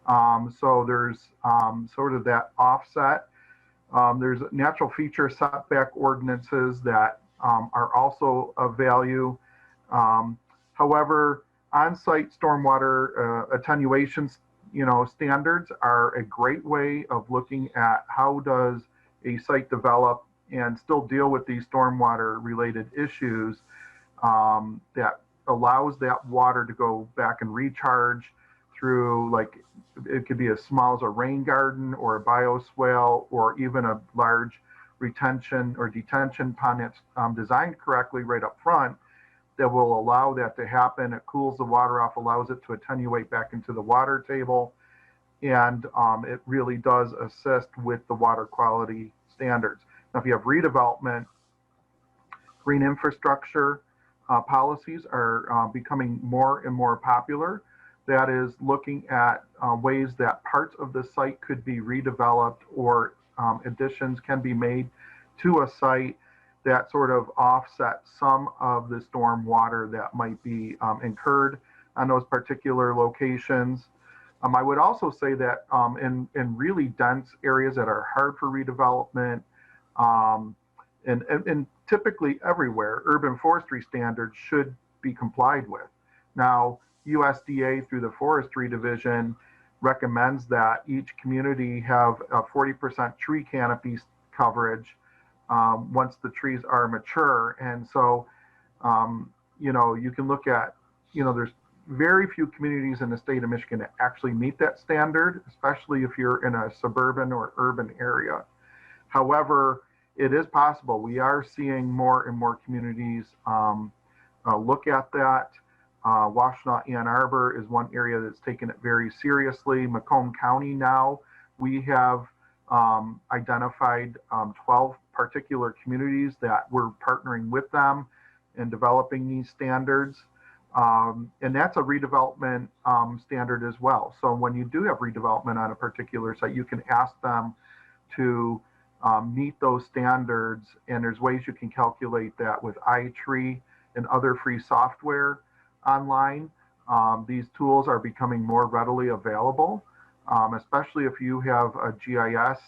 So there's sort of that offset. There's natural feature setback ordinances that are also of value. However, on-site stormwater attenuation standards are a great way of looking at how does a site develop and still deal with these stormwater related issues that allows that water to go back and recharge through, like, it could be as small as a rain garden or a bioswale or even a large retention or detention pond that's designed correctly right up front that will allow that to happen. It cools the water off, allows it to attenuate back into the water table, and it really does assist with the water quality standards. Now, if you have redevelopment, green infrastructure policies are becoming more and more popular. That is looking at ways that parts of the site could be redeveloped or additions can be made to a site that sort of offset some of the storm water that might be incurred on those particular locations. I would also say that in really dense areas that are hard for redevelopment, and typically everywhere, urban forestry standards should be complied with. Now, USDA through the Forestry Division recommends that each community have a 40% tree canopy coverage once the trees are mature. And so, you can look at, there's very few communities in the state of Michigan that actually meet that standard, especially if you're in a suburban or urban area. However, it is possible. We are seeing more and more communities look at that. Washtenaw, Ann Arbor is one area that's taken it very seriously. Macomb County now, we have identified 12 particular communities that we're partnering with them in developing these standards. And that's a redevelopment standard as well. So when you do have redevelopment on a particular site, you can ask them to meet those standards, and there's ways you can calculate that with iTree and other free software online. These tools are becoming more readily available, especially if you have a GIS,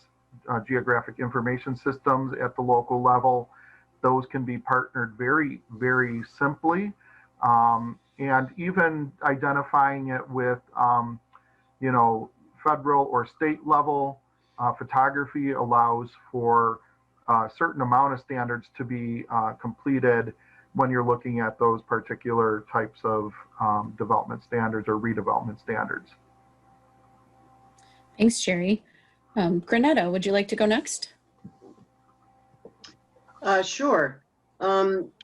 geographic information systems at the local level. Those can be partnered very, very simply. And even identifying it with, federal or state level photography allows for a certain amount of standards to be completed when you're looking at those particular types of development standards or redevelopment standards. Thanks, Jerry. Granetta, would you like to go next? Sure.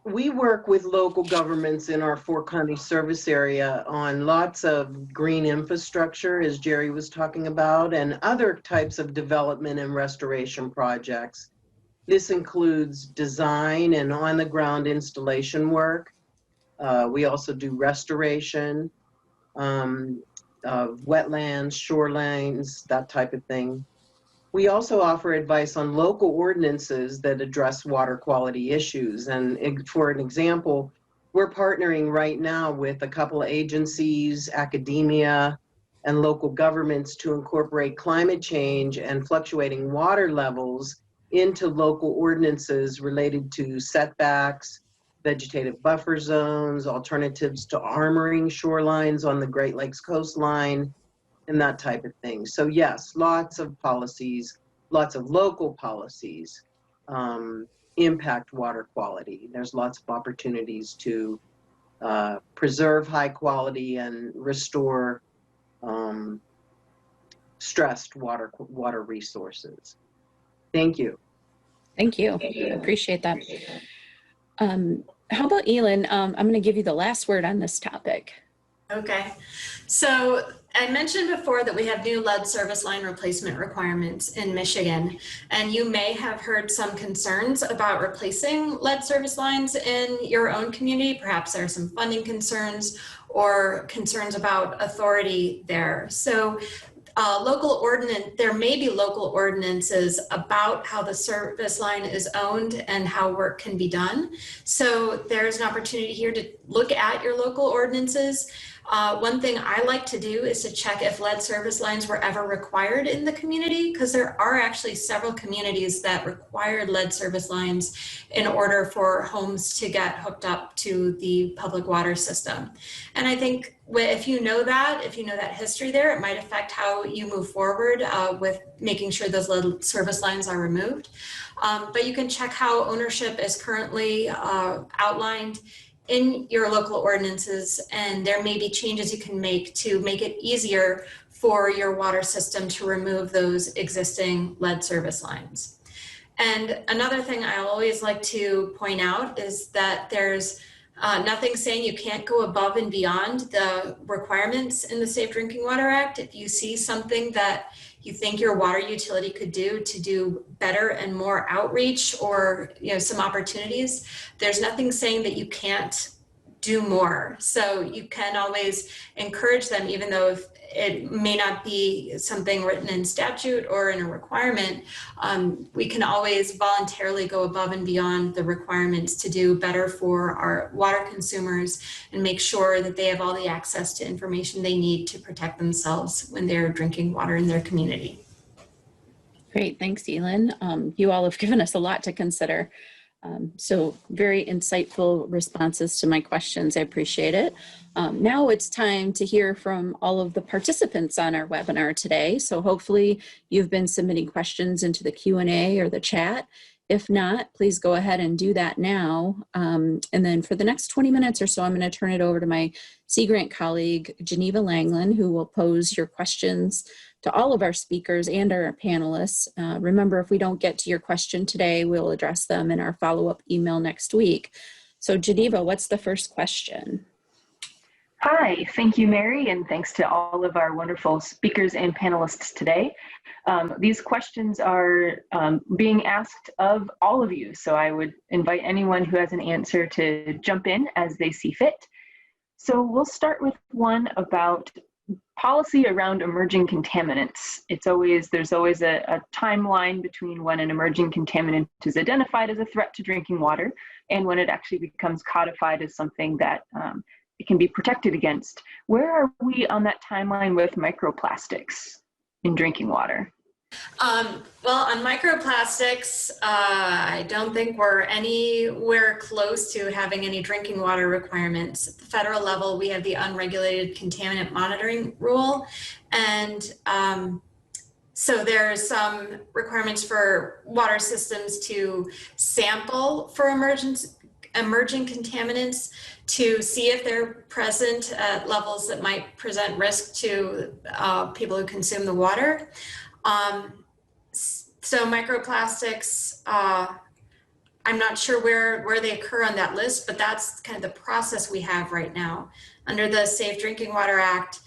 We work with local governments in our Fort County service area on lots of green infrastructure, as Jerry was talking about, and other types of development and restoration projects. This includes design and on-the-ground installation work. We also do restoration of wetlands, shorelines, that type of thing. We also offer advice on local ordinances that address water quality issues. And for an example, we're partnering right now with a couple of agencies, academia, and local governments to incorporate climate change and fluctuating water levels into local ordinances related to setbacks, vegetative buffer zones, alternatives to armoring shorelines on the Great Lakes coastline, and that type of thing. So yes, lots of policies, lots of local policies impact water quality. There's lots of opportunities to preserve high quality and restore stressed water resources. Thank you. Thank you. Appreciate that. How about Elin? I'm going to give you the last word on this topic. Okay. So I mentioned before that we have new lead service line replacement requirements in Michigan, and you may have heard some concerns about replacing lead service lines in your own community. Perhaps there are some funding concerns or concerns about authority there. So there may be local ordinances about how the service line is owned and how work can be done. So there's an opportunity here to look at your local ordinances. One thing I like to do is to check if lead service lines were ever required in the community, because there are actually several communities that required lead service lines in order for homes to get hooked up to the public water system. And I think if you know that history there, it might affect how you move forward with making sure those lead service lines are removed. But you can check how ownership is currently outlined in your local ordinances, and there may be changes you can make to make it easier for your water system to remove those existing lead service lines. And another thing I always like to point out is that there's nothing saying you can't go above and beyond the requirements in the Safe Drinking Water Act. If you see something that you think your water utility could do to do better and more outreach, or some opportunities, there's nothing saying that you can't do more. So you can always encourage them, even though if it may not be something written in statute or in a requirement, we can always voluntarily go above and beyond the requirements to do better for our water consumers and make sure that they have all the access to information they need to protect themselves when they're drinking water in their community. Great, thanks, Elin. You all have given us a lot to consider. So very insightful responses to my questions. I appreciate it. Now it's time to hear from all of the participants on our webinar today. So hopefully you've been submitting questions into the Q&A or the chat. If not, please go ahead and do that now. And then for the next 20 minutes or so, I'm going to turn it over to my Sea Grant colleague, Geneva Langland, who will pose your questions to all of our speakers and our panelists. Remember, if we don't get to your question today, we'll address them in our follow-up email next week. So Geneva, what's the first question? Hi, thank you, Mary, and thanks to all of our wonderful speakers and panelists today. These questions are being asked of all of you, so I would invite anyone who has an answer to jump in as they see fit. So we'll start with one about policy around emerging contaminants. There's always a timeline between when an emerging contaminant is identified as a threat to drinking water and when it actually becomes codified as something that it can be protected against. Where are we on that timeline with microplastics in drinking water? Well, on microplastics, I don't think we're anywhere close to having any drinking water requirements. At the federal level, we have the unregulated contaminant monitoring rule. And so there's some requirements for water systems to sample for emerging contaminants to see if they're present at levels that might present risk to people who consume the water. So microplastics, I'm not sure where they occur on that list, but that's kind of the process we have right now. Under the Safe Drinking Water Act,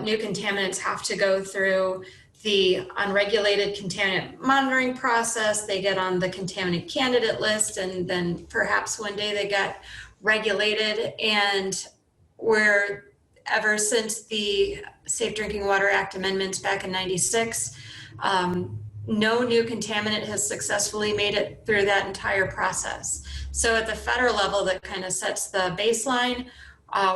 new contaminants have to go through the unregulated contaminant monitoring process. They get on the contaminant candidate list, and then perhaps one day they get regulated. And ever since the Safe Drinking Water Act amendments back in '96, no new contaminant has successfully made it through that entire process. So at the federal level, that kind of sets the baseline.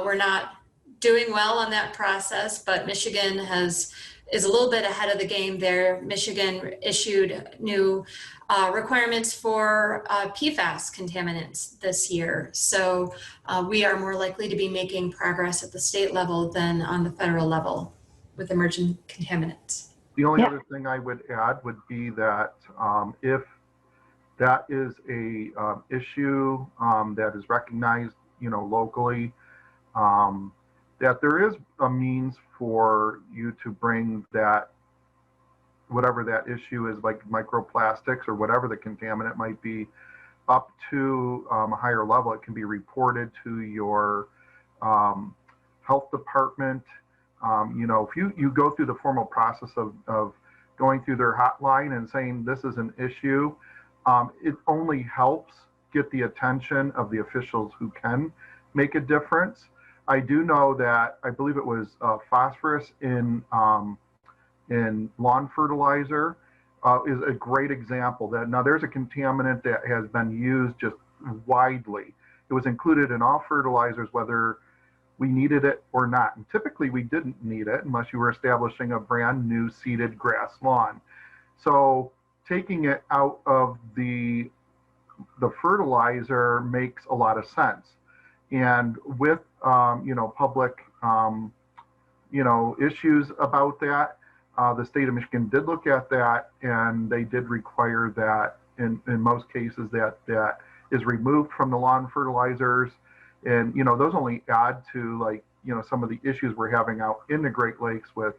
We're not doing well on that process, but Michigan is a little bit ahead of the game there. Michigan issued new requirements for PFAS contaminants this year. So we are more likely to be making progress at the state level than on the federal level with emerging contaminants. The only other thing I would add would be that if that is a issue that is recognized, locally, that there is a means for you to bring that, whatever that issue is, like microplastics or whatever the contaminant might be, up to a higher level. It can be reported to your health department. If you go through the formal process of going through their hotline and saying this is an issue, it only helps get the attention of the officials who can make a difference. I do know that I believe it was phosphorus in lawn fertilizer is a great example. That now there's a contaminant that has been used just widely. It was included in all fertilizers, whether we needed it or not. And typically we didn't need it unless you were establishing a brand new seeded grass lawn. So taking it out of the fertilizer makes a lot of sense. And with public issues about that, the state of Michigan did look at that, and they did require that in most cases that is removed from the lawn fertilizers. And, those only add to, like, some of the issues we're having out in the Great Lakes with,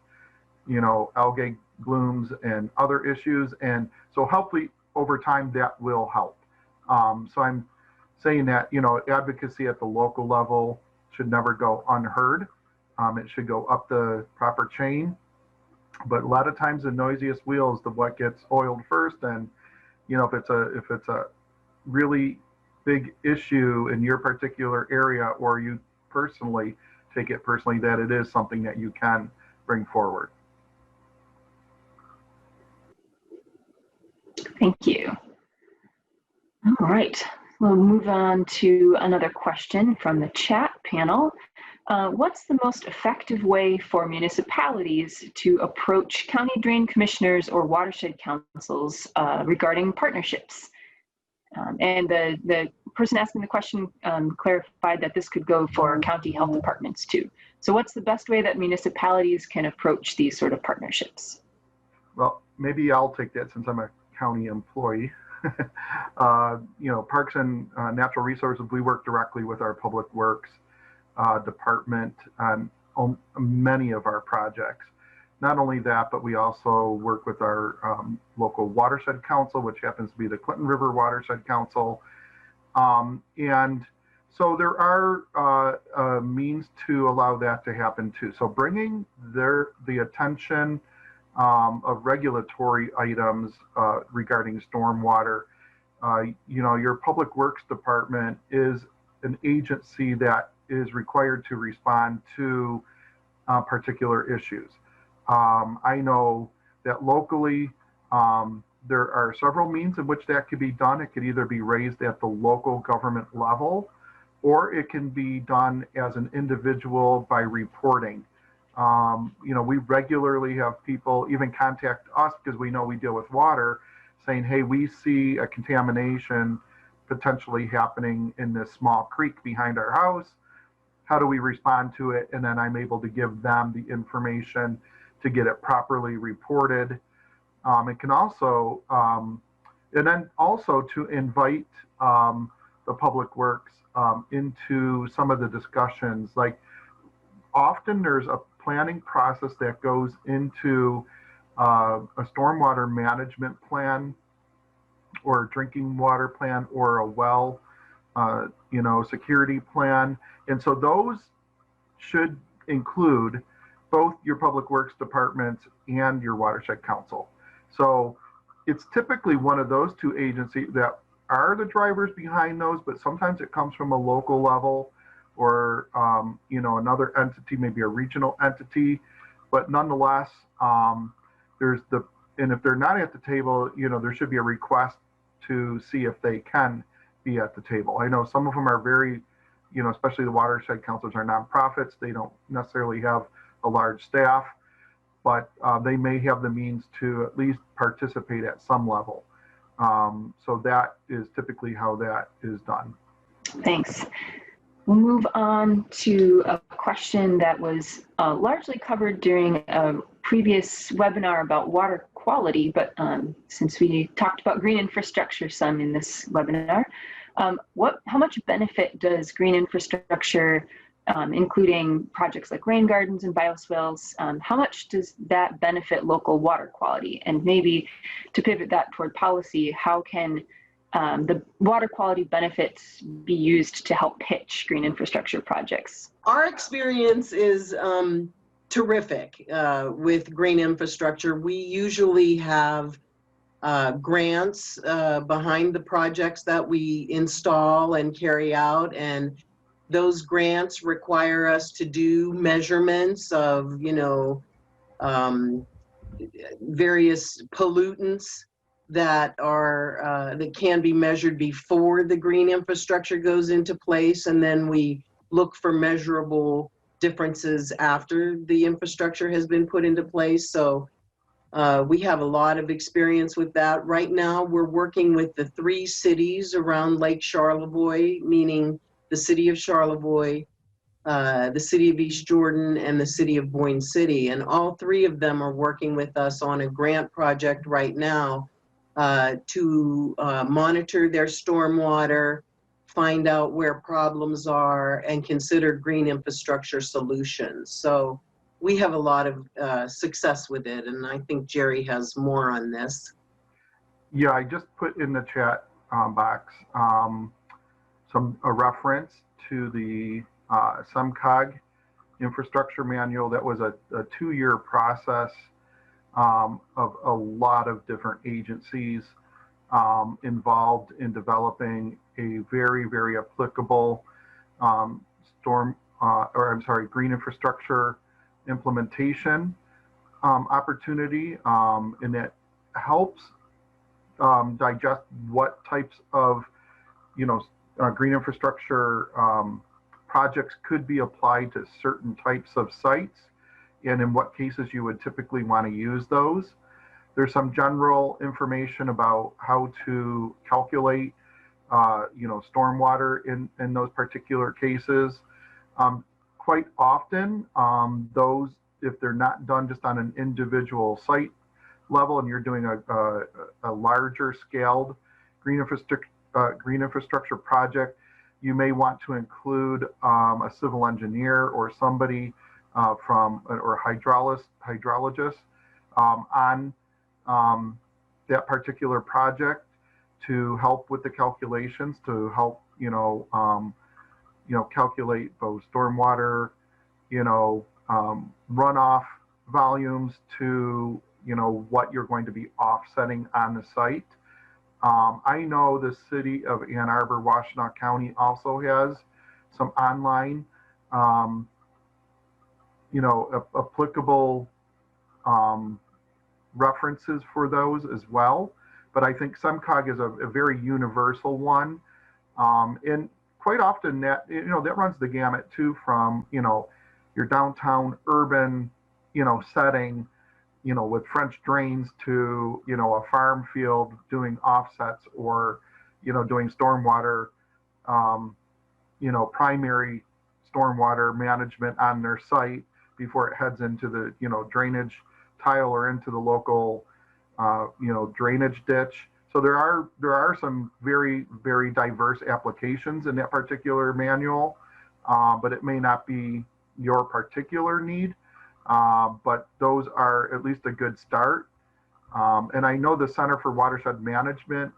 algae blooms and other issues. And so hopefully over time that will help. So I'm saying that, advocacy at the local level should never go unheard. It should go up the proper chain. But a lot of times the noisiest wheel is what gets oiled first. And, if it's a really big issue in your particular area, or you personally take it personally, that it is something that you can bring forward. Thank you. All right, we'll move on to another question from the chat panel. What's the most effective way for municipalities to approach county drain commissioners or watershed councils regarding partnerships? And the person asking the question clarified that this could go for county health departments too. So what's the best way that municipalities can approach these sort of partnerships? Well, maybe I'll take that since I'm a county employee. Parks and Natural Resources, we work directly with our Public Works department on many of our projects. Not only that, but we also work with our local watershed council, which happens to be the Clinton River Watershed Council. And so there are means to allow that to happen too. So bringing the attention of regulatory items regarding stormwater. Your Public Works Department is an agency that is required to respond to particular issues. I know that locally there are several means in which that could be done. It could either be raised at the local government level, or it can be done as an individual by reporting. We regularly have people even contact us because we know we deal with water, saying, hey, we see a contamination potentially happening in this small creek behind our house. How do we respond to it? And then I'm able to give them the information to get it properly reported. It can also, and then also to invite the Public Works into some of the discussions. Like often there's a planning process that goes into a stormwater management plan or a drinking water plan or a well, security plan. And so those should include both your Public Works departments and your Watershed Council. So it's typically one of those two agencies that are the drivers behind those, but sometimes it comes from a local level or, another entity, maybe a regional entity. But nonetheless, and if they're not at the table, there should be a request to see if they can be at the table. I know some of them are very, especially the watershed councils are nonprofits. They don't necessarily have a large staff, but they may have the means to at least participate at some level. So that is typically how that is done. Thanks. We'll move on to a question that was largely covered during a previous webinar about water quality, but since we talked about green infrastructure some in this webinar, how much benefit does green infrastructure, including projects like rain gardens and bioswales, how much does that benefit local water quality? And maybe to pivot that toward policy, how can the water quality benefits be used to help pitch green infrastructure projects? Our experience is terrific with green infrastructure. We usually have grants behind the projects that we install and carry out, and those grants require us to do measurements of, various pollutants that are that can be measured before the green infrastructure goes into place, and then we look for measurable differences after the infrastructure has been put into place. So we have a lot of experience with that. Right now, we're working with the 3 cities around Lake Charlevoix, meaning the city of Charlevoix, the city of East Jordan, and the city of Boyne City. And all 3 of them are working with us on a grant project right now to monitor their stormwater find out where problems are, and consider green infrastructure solutions. So we have a lot of success with it, and I think Jerry has more on this. Yeah, I just put in the chat box a reference to the SEMCOG infrastructure manual. That was a 2-year process of a lot of different agencies involved in developing a very, very applicable green infrastructure implementation opportunity, and it helps digest what types of, green infrastructure projects could be applied to certain types of sites, and in what cases you would typically want to use those. There's some general information about how to calculate, stormwater in those particular cases. Quite often, those, if they're not done just on an individual site level, and you're doing a larger scaled green infrastructure project, you may want to include a civil engineer or somebody or hydrologist on that particular project to help with the calculations, to help calculate both stormwater, runoff volumes to what you're going to be offsetting on the site. I know the city of Ann Arbor, Washtenaw County also has some online, applicable references for those as well. But I think SEMCOG is a very universal one. And quite often that, that runs the gamut too, from, your downtown urban, setting, with French drains to, a farm field doing offsets, or, doing stormwater, primary stormwater management on their site before it heads into the, drainage tile or into the local, drainage ditch. So there are some very, very diverse applications in that particular manual, but it may not be your particular need. But those are at least a good start. And I know the Center for Watershed Management,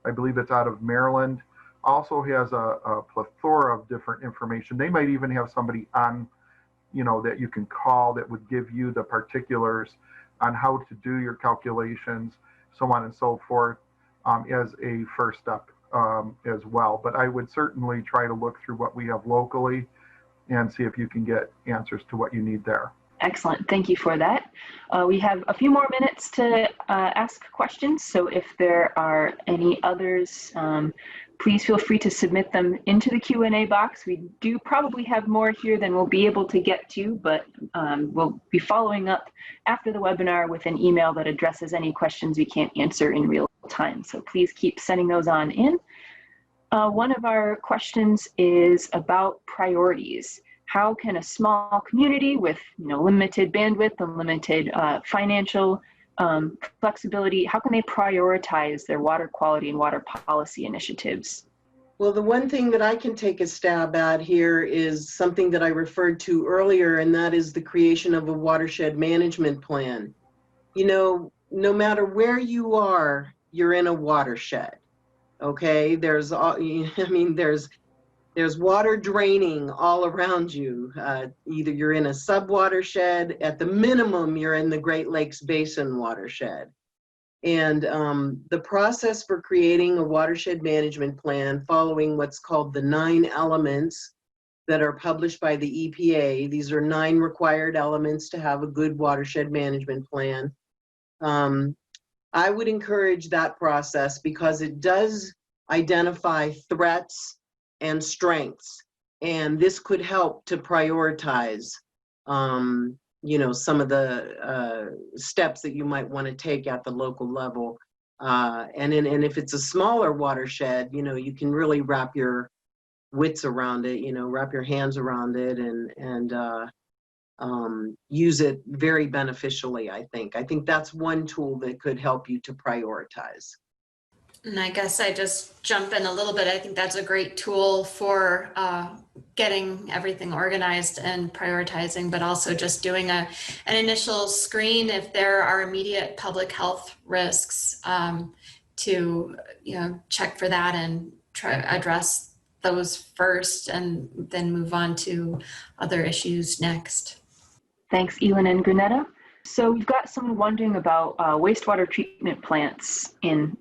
I believe it's out of Maryland, also has a plethora of different information. They might even have somebody on, that you can call that would give you the particulars on how to do your calculations, so on and so forth, as a first step as well. But I would certainly try to look through what we have locally and see if you can get answers to what you need there. Excellent. Thank you for that. We have a few more minutes to ask questions. So if there are any others, please feel free to submit them into the Q&A box. We do probably have more here than we'll be able to get to, but we'll be following up after the webinar with an email that addresses any questions we can't answer in real time. So please keep sending those on in. One of our questions is about priorities. How can a small community with limited bandwidth and limited financial flexibility, how can they prioritize their water quality and water policy initiatives? Well, the one thing that I can take a stab at here is something that I referred to earlier, and that is the creation of a watershed management plan. No matter where you are, you're in a watershed. Okay, there's water draining all around you. Either you're in a sub-watershed, at the minimum, you're in the Great Lakes Basin watershed. And the process for creating a watershed management plan, following what's called the 9 elements that are published by the EPA. These are 9 required elements to have a good watershed management plan. I would encourage that process because it does identify threats and strengths, and this could help to prioritize some of the steps that you might want to take at the local level, and if it's a smaller watershed, you can really wrap your wits around it, wrap your hands around it, and use it very beneficially. I think that's one tool that could help you to prioritize. And I guess I just jump in a little bit. I think that's a great tool for getting everything organized and prioritizing, but also just doing an initial screen if there are immediate public health risks, to check for that and try address those first and then move on to other issues next. Thanks, Elin and Granetta. So we've got someone wondering about wastewater treatment plants and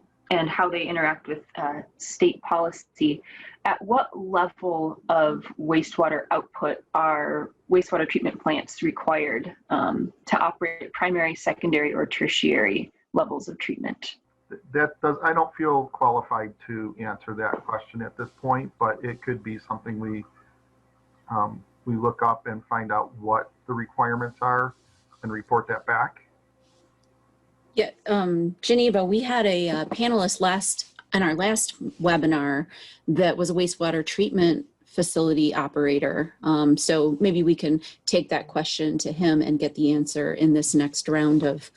how they interact with state policy. At what level of wastewater output are wastewater treatment plants required to operate at primary, secondary, or tertiary levels of treatment? I don't feel qualified to answer that question at this point, but it could be something we look up and find out what the requirements are and report that back. Yeah, Geneva, we had a panelist in our last webinar that was a wastewater treatment facility operator. So maybe we can take that question to him and get the answer in this next round of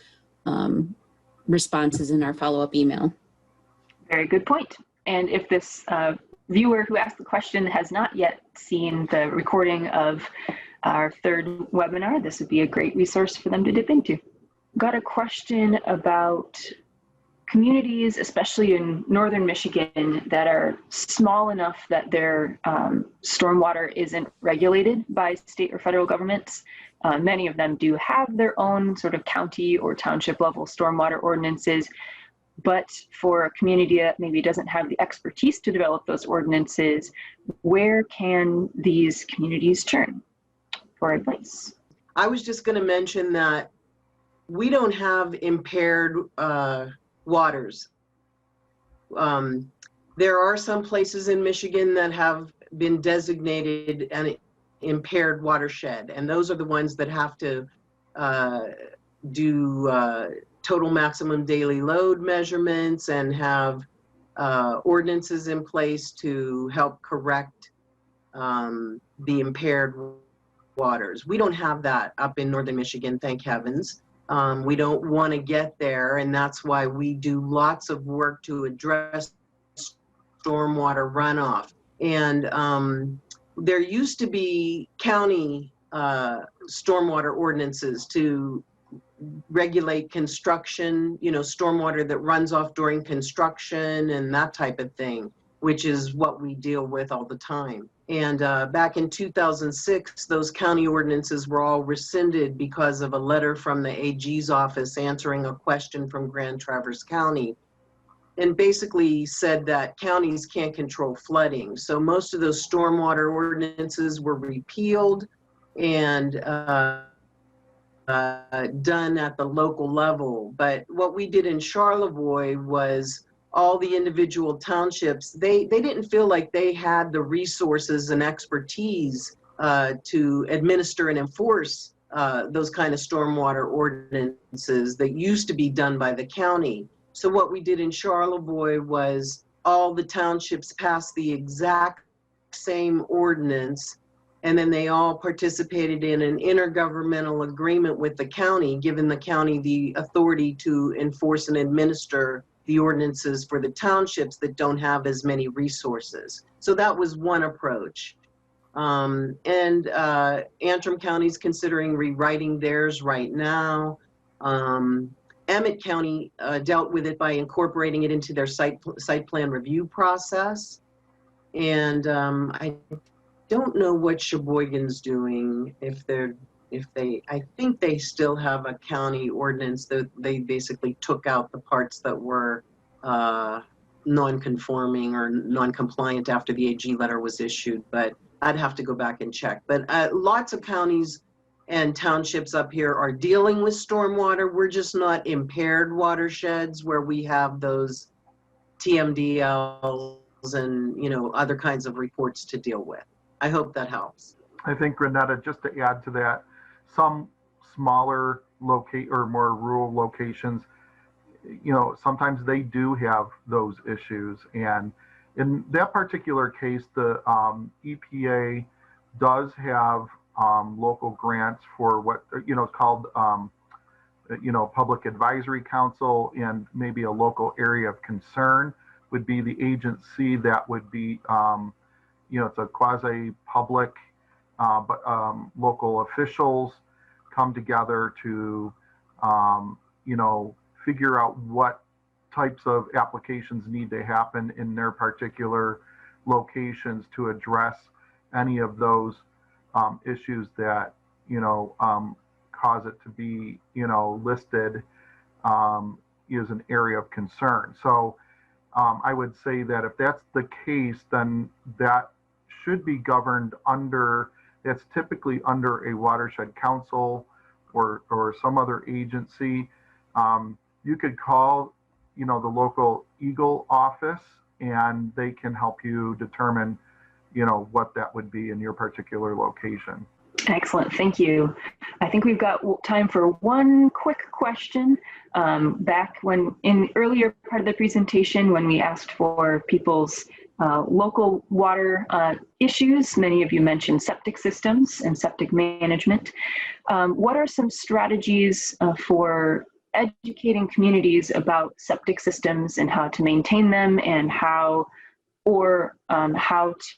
responses in our follow-up email. Very good point. And if this viewer who asked the question has not yet seen the recording of our third webinar, this would be a great resource for them to dip into. Got a question about communities, especially in northern Michigan, that are small enough that their stormwater isn't regulated by state or federal governments. Many of them do have their own sort of county or township level stormwater ordinances, but for a community that maybe doesn't have the expertise to develop those ordinances, where can these communities turn for advice? I was just going to mention that we don't have impaired waters. There are some places in Michigan that have been designated an impaired watershed, and those are the ones that have to do total maximum daily load measurements and have ordinances in place to help correct the impaired waters. We don't have that up in northern Michigan, thank heavens. We don't want to get there, and that's why we do lots of work to address stormwater runoff. And there used to be county stormwater ordinances to regulate construction, stormwater that runs off during construction and that type of thing, which is what we deal with all the time. And back in 2006, those county ordinances were all rescinded because of a letter from the AG's office answering a question from Grand Traverse County, and basically said that counties can't control flooding. So most of those stormwater ordinances were repealed and done at the local level. But what we did in Charlevoix was all the individual townships, they didn't feel like they had the resources and expertise to administer and enforce those kind of stormwater ordinances that used to be done by the county. So what we did in Charlevoix was all the townships passed the exact same ordinance, and then they all participated in an intergovernmental agreement with the county, giving the county the authority to enforce and administer the ordinances for the townships that don't have as many resources. So that was one approach. And Antrim County is considering rewriting theirs right now. Emmett County dealt with it by incorporating it into their site plan review process. And I don't know what Sheboygan's doing. I think they still have a county ordinance that they basically took out the parts that were non-conforming or non-compliant after the AG letter was issued, but I'd have to go back and check. But lots of counties and townships up here are dealing with stormwater. We're just not impaired watersheds where we have those TMDLs and other kinds of reports to deal with. I hope that helps. I think, Granetta, just to add to that, some smaller or more rural locations, sometimes they do have those issues. And in that particular case, the EPA does have local grants for what, called, Public Advisory Council and maybe a local area of concern. would be the agency that would be, it's a quasi-public, but local officials come together to, figure out what types of applications need to happen in their particular locations to address any of those issues that, cause it to be, listed is an area of concern. So I would say that if that's the case, then that should be governed under, that's typically under a watershed council or some other agency. You could call, the local Eagle office, and they can help you determine, what that would be in your particular location. Excellent, thank you. I think we've got time for one quick question. Back when in earlier part of the presentation, when we asked for people's local water issues, many of you mentioned septic systems and septic management. What are some strategies for educating communities about septic systems and how to maintain them, and how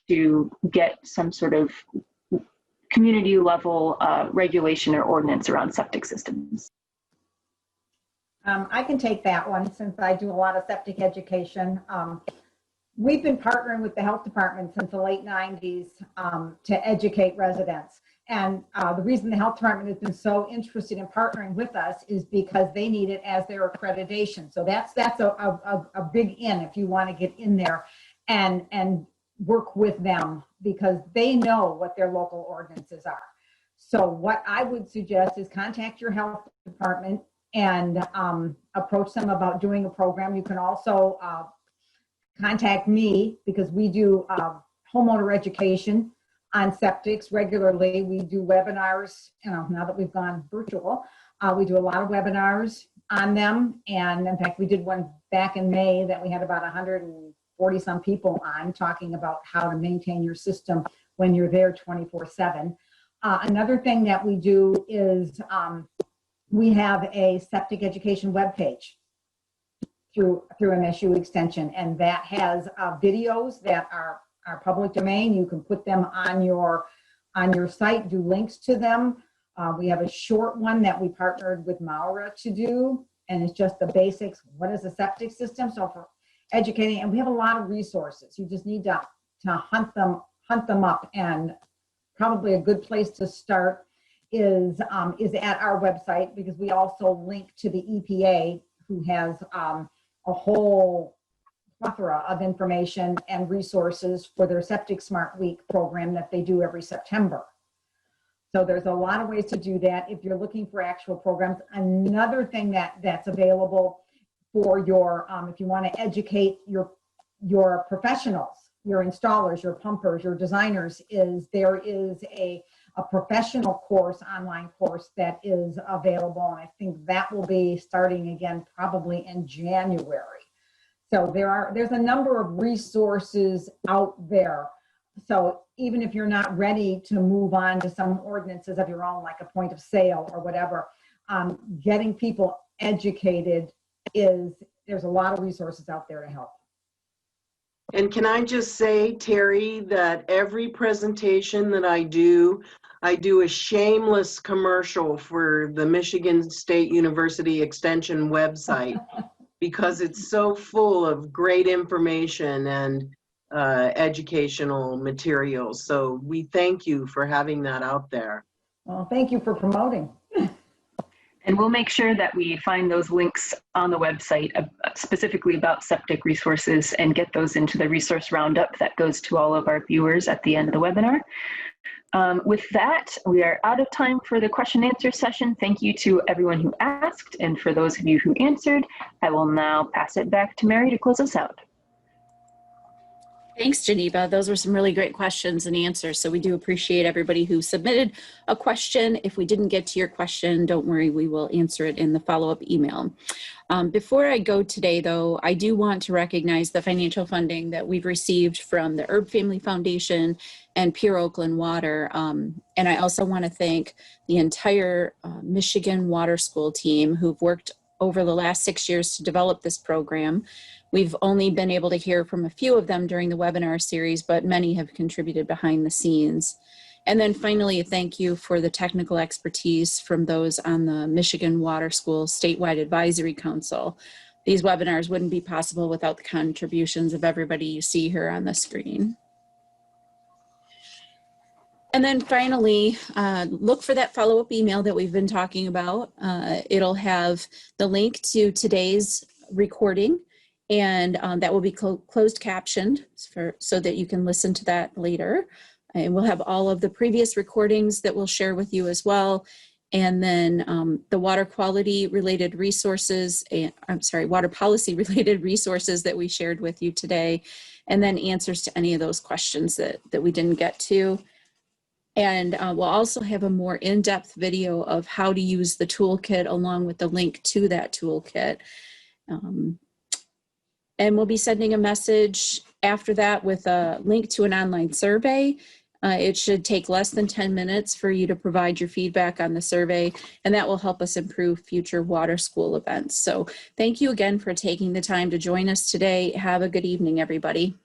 to get some sort of community level regulation or ordinance around septic systems? I can take that one since I do a lot of septic education. We've been partnering with the health department since the late 90s to educate residents. And the reason the health department has been so interested in partnering with us is because they need it as their accreditation. So that's a big in if you want to get in there and work with them, because they know what their local ordinances are. So what I would suggest is contact your health department and approach them about doing a program. You can also contact me, because we do homeowner education on septics regularly. We do webinars, now that we've gone virtual, we do a lot of webinars on them. And in fact, we did one back in May that we had about 140 some people on, talking about how to maintain your system when you're there 24/7. Another thing that we do is we have a septic education webpage through MSU Extension, and that has videos that are public domain. You can put them on your site, do links to them. We have a short one that we partnered with Maura to do, and it's just the basics. What is a septic system? So for educating, and we have a lot of resources. You just need to hunt them up, and probably a good place to start is at our website, because we also link to the EPA, who has a whole plethora of information and resources for their Septic Smart Week program that they do every September. So there's a lot of ways to do that if you're looking for actual programs. Another thing that's available for your, if you want to educate your professionals, your installers, your pumpers, your designers, there is a professional course, online course that is available. And I think that will be starting again probably in January. So there's a number of resources out there. So even if you're not ready to move on to some ordinances of your own, like a point of sale or whatever, getting people educated there's a lot of resources out there to help. And can I just say, Terry, that every presentation that I do a shameless commercial for the Michigan State University Extension website because it's so full of great information and educational materials. So we thank you for having that out there. Well, thank you for promoting. And we'll make sure that we find those links on the website specifically about septic resources and get those into the resource roundup that goes to all of our viewers at the end of the webinar. With that, we are out of time for the question and answer session. Thank you to everyone who asked, and for those of you who answered, I will now pass it back to Mary to close us out. Thanks, Geneva. Those were some really great questions and answers. So we do appreciate everybody who submitted a question. If we didn't get to your question, don't worry, we will answer it in the follow-up email. Before I go today, though, I do want to recognize the financial funding that we've received from the Herb Family Foundation and Pure Oakland Water. And I also want to thank the entire Michigan Water School team who've worked over the last 6 years to develop this program. We've only been able to hear from a few of them during the webinar series, but many have contributed behind the scenes. And then finally, a thank you for the technical expertise from those on the Michigan Water School Statewide Advisory Council. These webinars wouldn't be possible without the contributions of everybody you see here on the screen. And then finally, look for that follow-up email that we've been talking about. It'll have the link to today's recording, and that will be closed captioned so that you can listen to that later. And we'll have all of the previous recordings that we'll share with you as well. And then the water quality related resources, water policy related resources that we shared with you today, and then answers to any of those questions that we didn't get to. And we'll also have a more in-depth video of how to use the toolkit along with the link to that toolkit. And we'll be sending a message after that with a link to an online survey. It should take less than 10 minutes for you to provide your feedback on the survey, and that will help us improve future water school events. So thank you again for taking the time to join us today. Have a good evening, everybody.